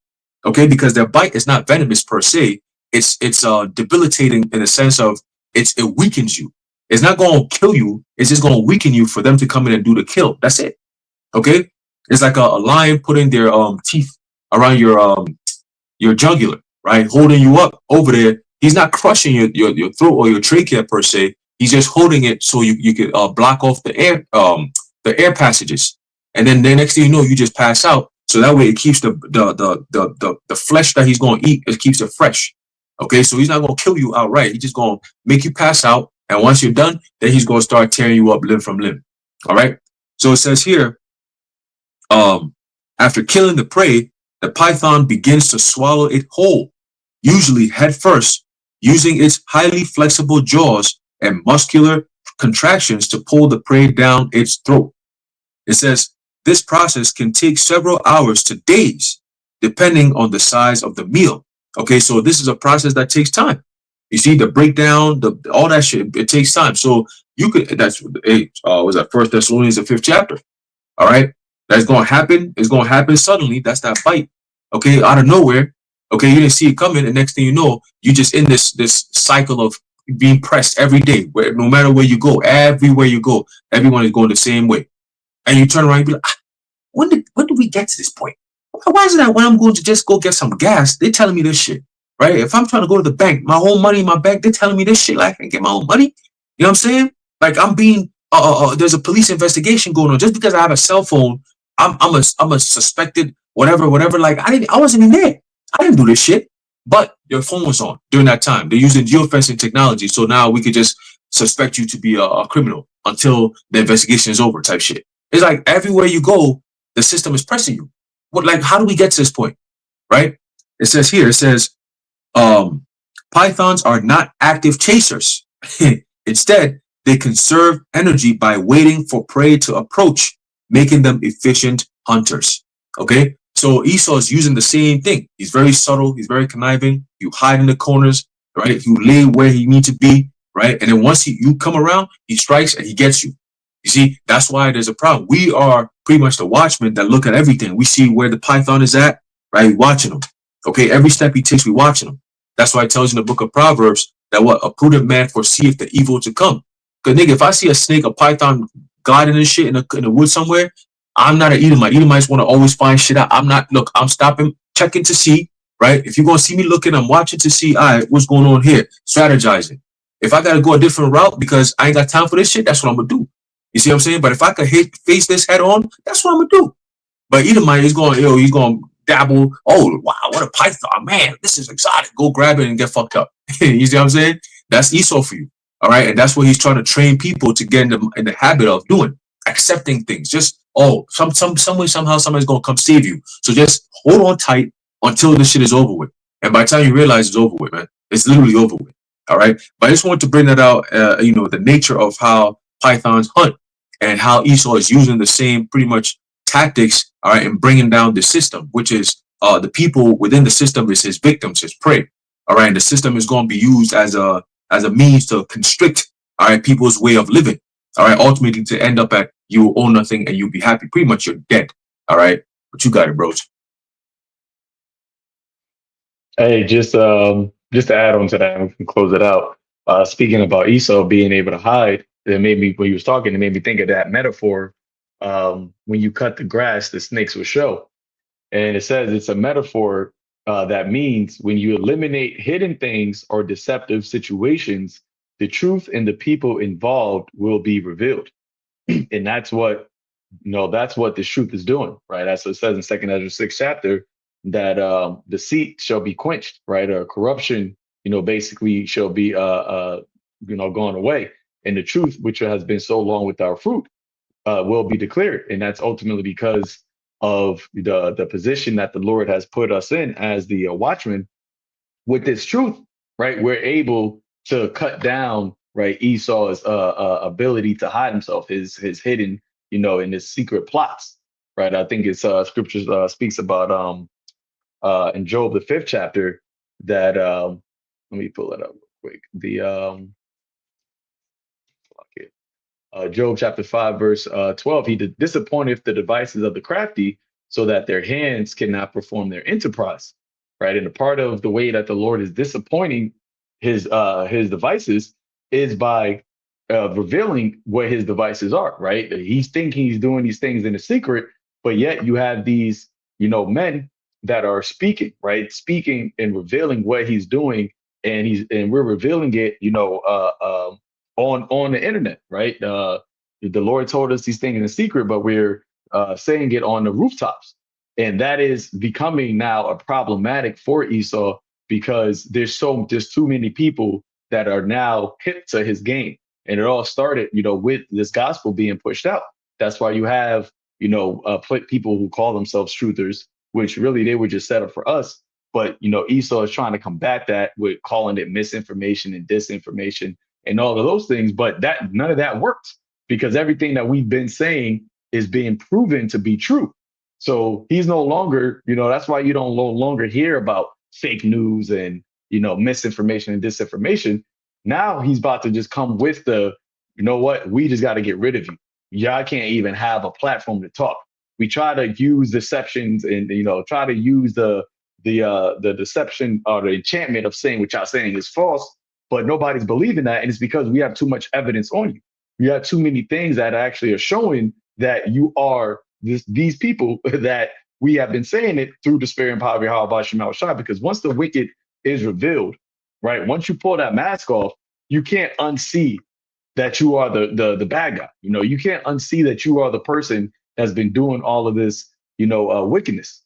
Okay, because their bite is not venomous per se. It's debilitating in the sense of it weakens you. It's not going to kill you. It's just going to weaken you for them to come in and do the kill. That's it. Okay, it's like a lion putting their teeth around your jugular, right, holding you up over there. He's not crushing your throat or your trachea per se. He's just holding it so you can block off the air passages. And then the next thing you know, you just pass out. So that way it keeps the flesh that he's going to eat, it keeps it fresh. Okay, so he's not going to kill you outright. He's just going to make you pass out. And once you're done, then he's going to start tearing you up limb from limb. All right. So it says here, after killing the prey, the python begins to swallow it whole, usually head first, using its highly flexible jaws and muscular contractions to pull the prey down its throat. It says this process can take several hours to days, depending on the size of the meal. Okay, so this is a process that takes time. You see, the breakdown, all that shit, it takes time. So you could, was that 1 Thessalonians, the 5th chapter. All right, that's going to happen. It's going to happen suddenly. That's that bite. Okay, out of nowhere. Okay, you didn't see it coming, and next thing you know, you just in this cycle of being pressed every day. Where no matter where you go, everywhere you go, everyone is going the same way. And you turn around and be like, when did we get to this point? Why is it that when I'm going to just go get some gas, they're telling me this shit, right? If I'm trying to go to the bank, my whole money in my bank, they're telling me this shit, like I can get my own money. You know what I'm saying? Like I'm being, there's a police investigation going on just because I have a cell phone. I'm a suspected whatever. Like I wasn't even there. I didn't do this shit, but your phone was on during that time. They're using geofencing technology, so now we could just suspect you to be a criminal until the investigation is over, type shit. It's like everywhere you go, the system is pressing you. What, like, how do we get to this point, right? It says here, pythons are not active chasers. Instead, they conserve energy by waiting for prey to approach, making them efficient hunters. Okay, so Esau is using the same thing. He's very subtle. He's very conniving. You hide in the corners, right? You lay where he needs to be, right? And then once you come around, he strikes and he gets you. You see, that's why there's a problem. We are pretty much the watchmen that look at everything. We see where the python is at, right? Watching him. Okay, every step he takes, we watching him. That's why it tells you in the book of Proverbs that what a prudent man foreseeth the evil to come. Because nigga, if I see a snake, a python gliding and shit in the woods somewhere, I'm not an Edomite. Edomites want to always find shit out. I'm stopping, checking to see, right? If you're going to see me looking, I'm watching to see, all right, what's going on here? Strategizing. If I got to go a different route because I ain't got time for this shit, that's what I'm going to do. You see what I'm saying? But if I could face this head on, that's what I'm going to do. But Edomite is going, he's going to dabble. Oh, wow, what a python. Man, this is exotic. Go grab it and get fucked up. You see what I'm saying? That's Esau for you. All right. And that's what he's trying to train people to get in the habit of doing. Accepting things. Just, some way, somehow, somebody's going to come save you. So just hold on tight until this shit is over with. And by the time you realize it's over with, man, it's literally over with. All right. But I just wanted to bring that out, the nature of how pythons hunt and how Esau is using the same pretty much tactics, all right, and bringing down the system, which is the people within the system is his victims, his prey. All right. And the system is going to be used as a means to constrict, all right, people's way of living. All right. Ultimately to end up at you own nothing and you'll be happy. Pretty much you're dead. All right. But you got it, bros. Hey, just to add on to that, and we can close it out. Speaking about Esau being able to hide, it made me, when you was talking, it made me think of that metaphor. When you cut the grass, the snakes will show. And it says it's a metaphor that means when you eliminate hidden things or deceptive situations, the truth and the people involved will be revealed. And that's what the truth is doing, right? That's what it says in 2 Ezra 6th chapter, that deceit shall be quenched, right? Or corruption, basically shall be gone away. And the truth, which has been so long with our fruit, will be declared. And that's ultimately because of the position that the Lord has put us in as the watchmen with this truth, right? We're able to cut down, right, Esau's ability to hide himself, his hidden, in his secret plots, right? I think it's scriptures speaks about in Job the 5th chapter that let me pull it up real quick. The okay, Job chapter 5, verse 12, he disappointeth the devices of the crafty so that their hands cannot perform their enterprise, right? And a part of the way that the Lord is disappointing his devices is by revealing what his devices are, right? He's thinking he's doing these things in a secret, but yet you have these, men that are speaking, right? Speaking and revealing what he's doing, and we're revealing it, on the internet, right? The Lord told us these things in secret, but we're saying it on the rooftops, and that is becoming now a problematic for Esau because there's too many people that are now hip to his game, and it all started, with this gospel being pushed out. That's why you have, people who call themselves truthers, which really they were just set up for us. But Esau is trying to combat that with calling it misinformation and disinformation and all of those things, but that none of that works because everything that we've been saying is being proven to be true. So he's no longer, that's why you don't no longer hear about fake news and misinformation and disinformation. Now he's about to just come with the, what, we just got to get rid of you. Y'all can't even have a platform to talk. We try to use deceptions and try to use the deception or the enchantment of saying what y'all saying is false, but nobody's believing that. And it's because we have too much evidence on you. You have too many things that actually are showing that you are these people that we have been saying it through the spirit and power of Yahweh Shema Shai. Because once the wicked is revealed, right? Once you pull that mask off, you can't unsee that you are the bad guy. You can't unsee that you are the person that's been doing all of this, wickedness.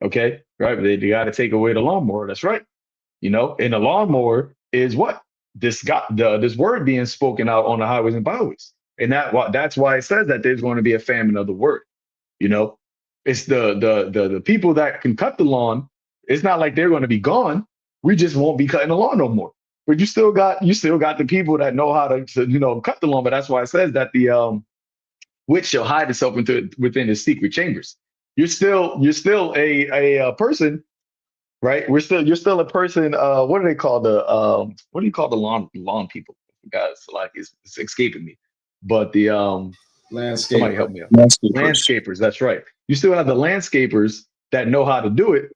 Okay, right? They got to take away the lawnmower. That's right. And the lawnmower is what? This word being spoken out on the highways and byways. And that's why it says that there's going to be a famine of the word. It's the people that can cut the lawn. It's not like they're going to be gone. We just won't be cutting the lawn no more. But you still got the people that know how to cut the lawn. But that's why it says that the witch shall hide itself within the secret chambers. You're still a person, right? You're still a person. What do they call what do you call the lawn people? Guys, like it's escaping me. But the somebody help me out. Landscapers, that's right. You still have the landscapers that know how to do it,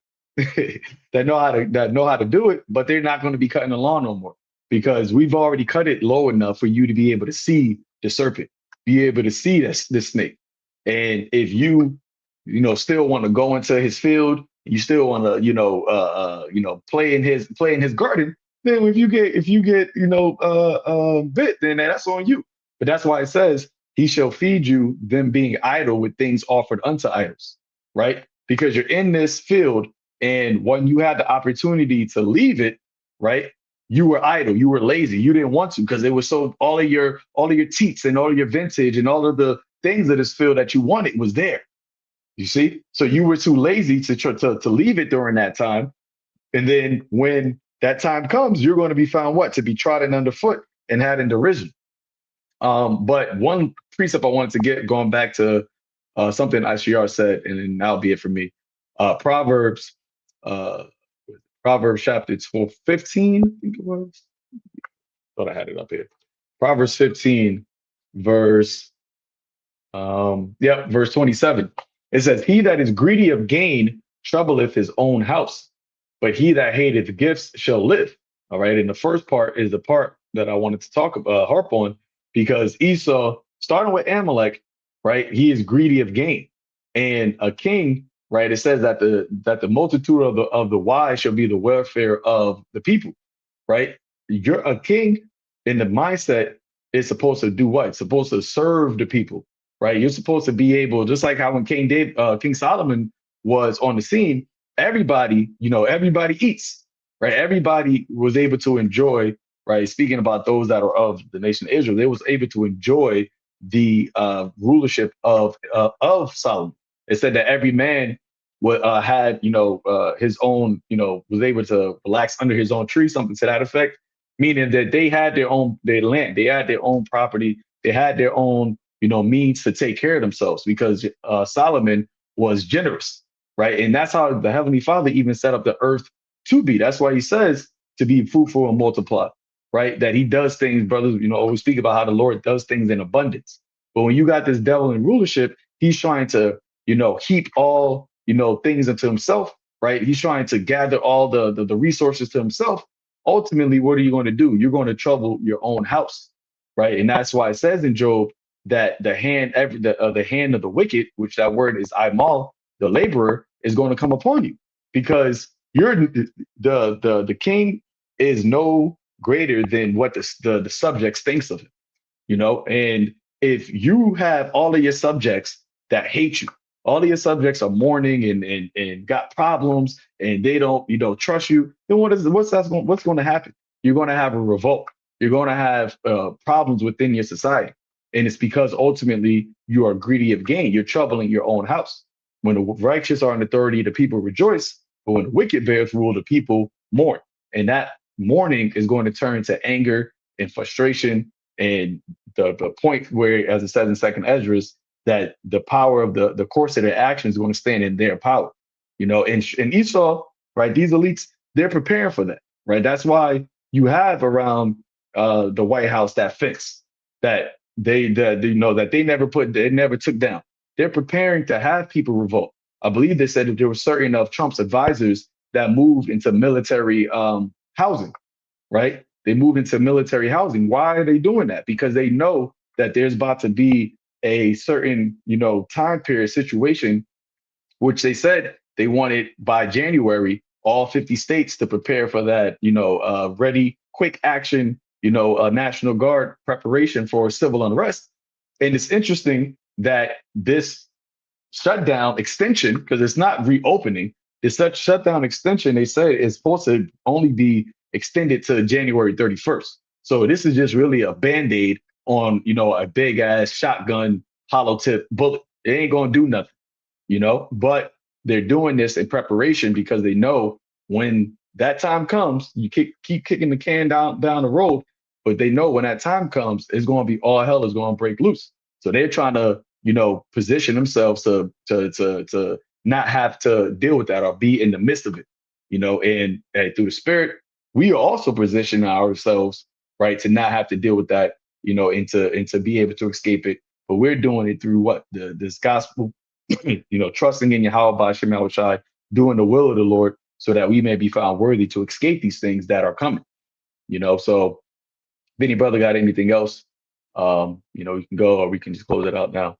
that know how to do it, but they're not going to be cutting the lawn no more because we've already cut it low enough for you to be able to see the serpent, be able to see this snake. And if you still want to go into his field, you still want to play in his garden, then if you get bit, then that's on you. But that's why it says he shall feed you them being idle with things offered unto idols, right? Because you're in this field, and when you had the opportunity to leave it, right, you were idle, you were lazy, you didn't want to because it was so all of your teats and all of your vintage and all of the things of this field that you wanted was there. You see, so you were too lazy to leave it during that time, and then when that time comes, you're going to be found to be trodden underfoot and had in derision. But one precept I wanted to get going back to something ICR said, and then that'll be it for me. Proverbs chapter 15, I think it was. Thought I had it up here. Proverbs 15, verse 27. It says, "He that is greedy of gain troubleth his own house, but he that hateth gifts shall live." All right. And the first part is the part that I wanted to harp on, because Esau, starting with Amalek, right? He is greedy of gain, and a king, right? It says that the multitude of the wise shall be the welfare of the people, right? You're a king, in the mindset is supposed to do what? It's supposed to serve the people, right? You're supposed to be able, just like how when King Solomon was on the scene, everybody eats, right? Everybody was able to enjoy, right? Speaking about those that are of the nation of Israel, they was able to enjoy the rulership of Solomon. It said that every man had, his own, was able to relax under his own tree, something to that effect, meaning that they had their land, they had their own property, they had their own, means to take care of themselves because Solomon was generous, right? And that's how the Heavenly Father even set up the earth to be. That's why he says to be fruitful and multiply, right? That he does things, brothers, always speak about how the Lord does things in abundance. But when you got this devil in rulership, he's trying to, heap all, things into himself, right? He's trying to gather all the resources to himself. Ultimately, what are you going to do? You're going to trouble your own house, right? And that's why it says in Job that the hand of the wicked, which that word is Imal, the laborer, is going to come upon you because you're the king is no greater than what the subjects thinks of him, and if you have all of your subjects that hate you, all of your subjects are mourning and got problems and they don't trust you, then what's going to happen? You're going to have a revolt. You're going to have problems within your society, and it's because ultimately you are greedy of gain. You're troubling your own house. When the righteous are in authority, the people rejoice, but when the wicked bears rule, the people mourn, and that mourning is going to turn to anger and frustration. And the point where, as it says in Second Esdras, that the power of the course of their actions is going to stand in their power, and Esau, right? These elites, they're preparing for that, right? That's why you have around the White House that fence that they never took down. They're preparing to have people revolt. I believe they said that there were certain of Trump's advisors that moved into military housing, right? They moved into military housing. Why are they doing that? Because they know that there's about to be a certain, time period situation, which they said they wanted by January, all 50 states to prepare for that, ready, quick action, National Guard preparation for civil unrest. And it's interesting that this shutdown extension, because it's not reopening, it's such shutdown extension, they say is supposed to only be extended to January 31st. So this is just really a band-aid on, a big ass shotgun hollow tip bullet. It ain't gonna do nothing, but they're doing this in preparation because they know when that time comes, you keep kicking the can down the road, but they know when that time comes, it's gonna be all hell is gonna break loose. So they're trying to, position themselves to not have to deal with that or be in the midst of it, and through the Spirit, we are also positioning ourselves, right, to not have to deal with that, and to be able to escape it. But we're doing it through what this gospel, trusting in Yahweh by Shem Shai, doing the will of the Lord, so that we may be found worthy to escape these things that are coming. So if any brother got anything else, we can go or we can just close it out now.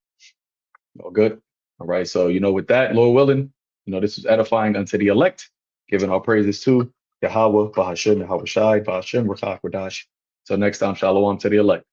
All good. All right. So, with that, Lord willing, this is edifying unto the elect, giving our praises to Yahweh, Bahashem, Yahweh Shai, Bahashem, Rakak, Radash. Till next time, shalom to the elect.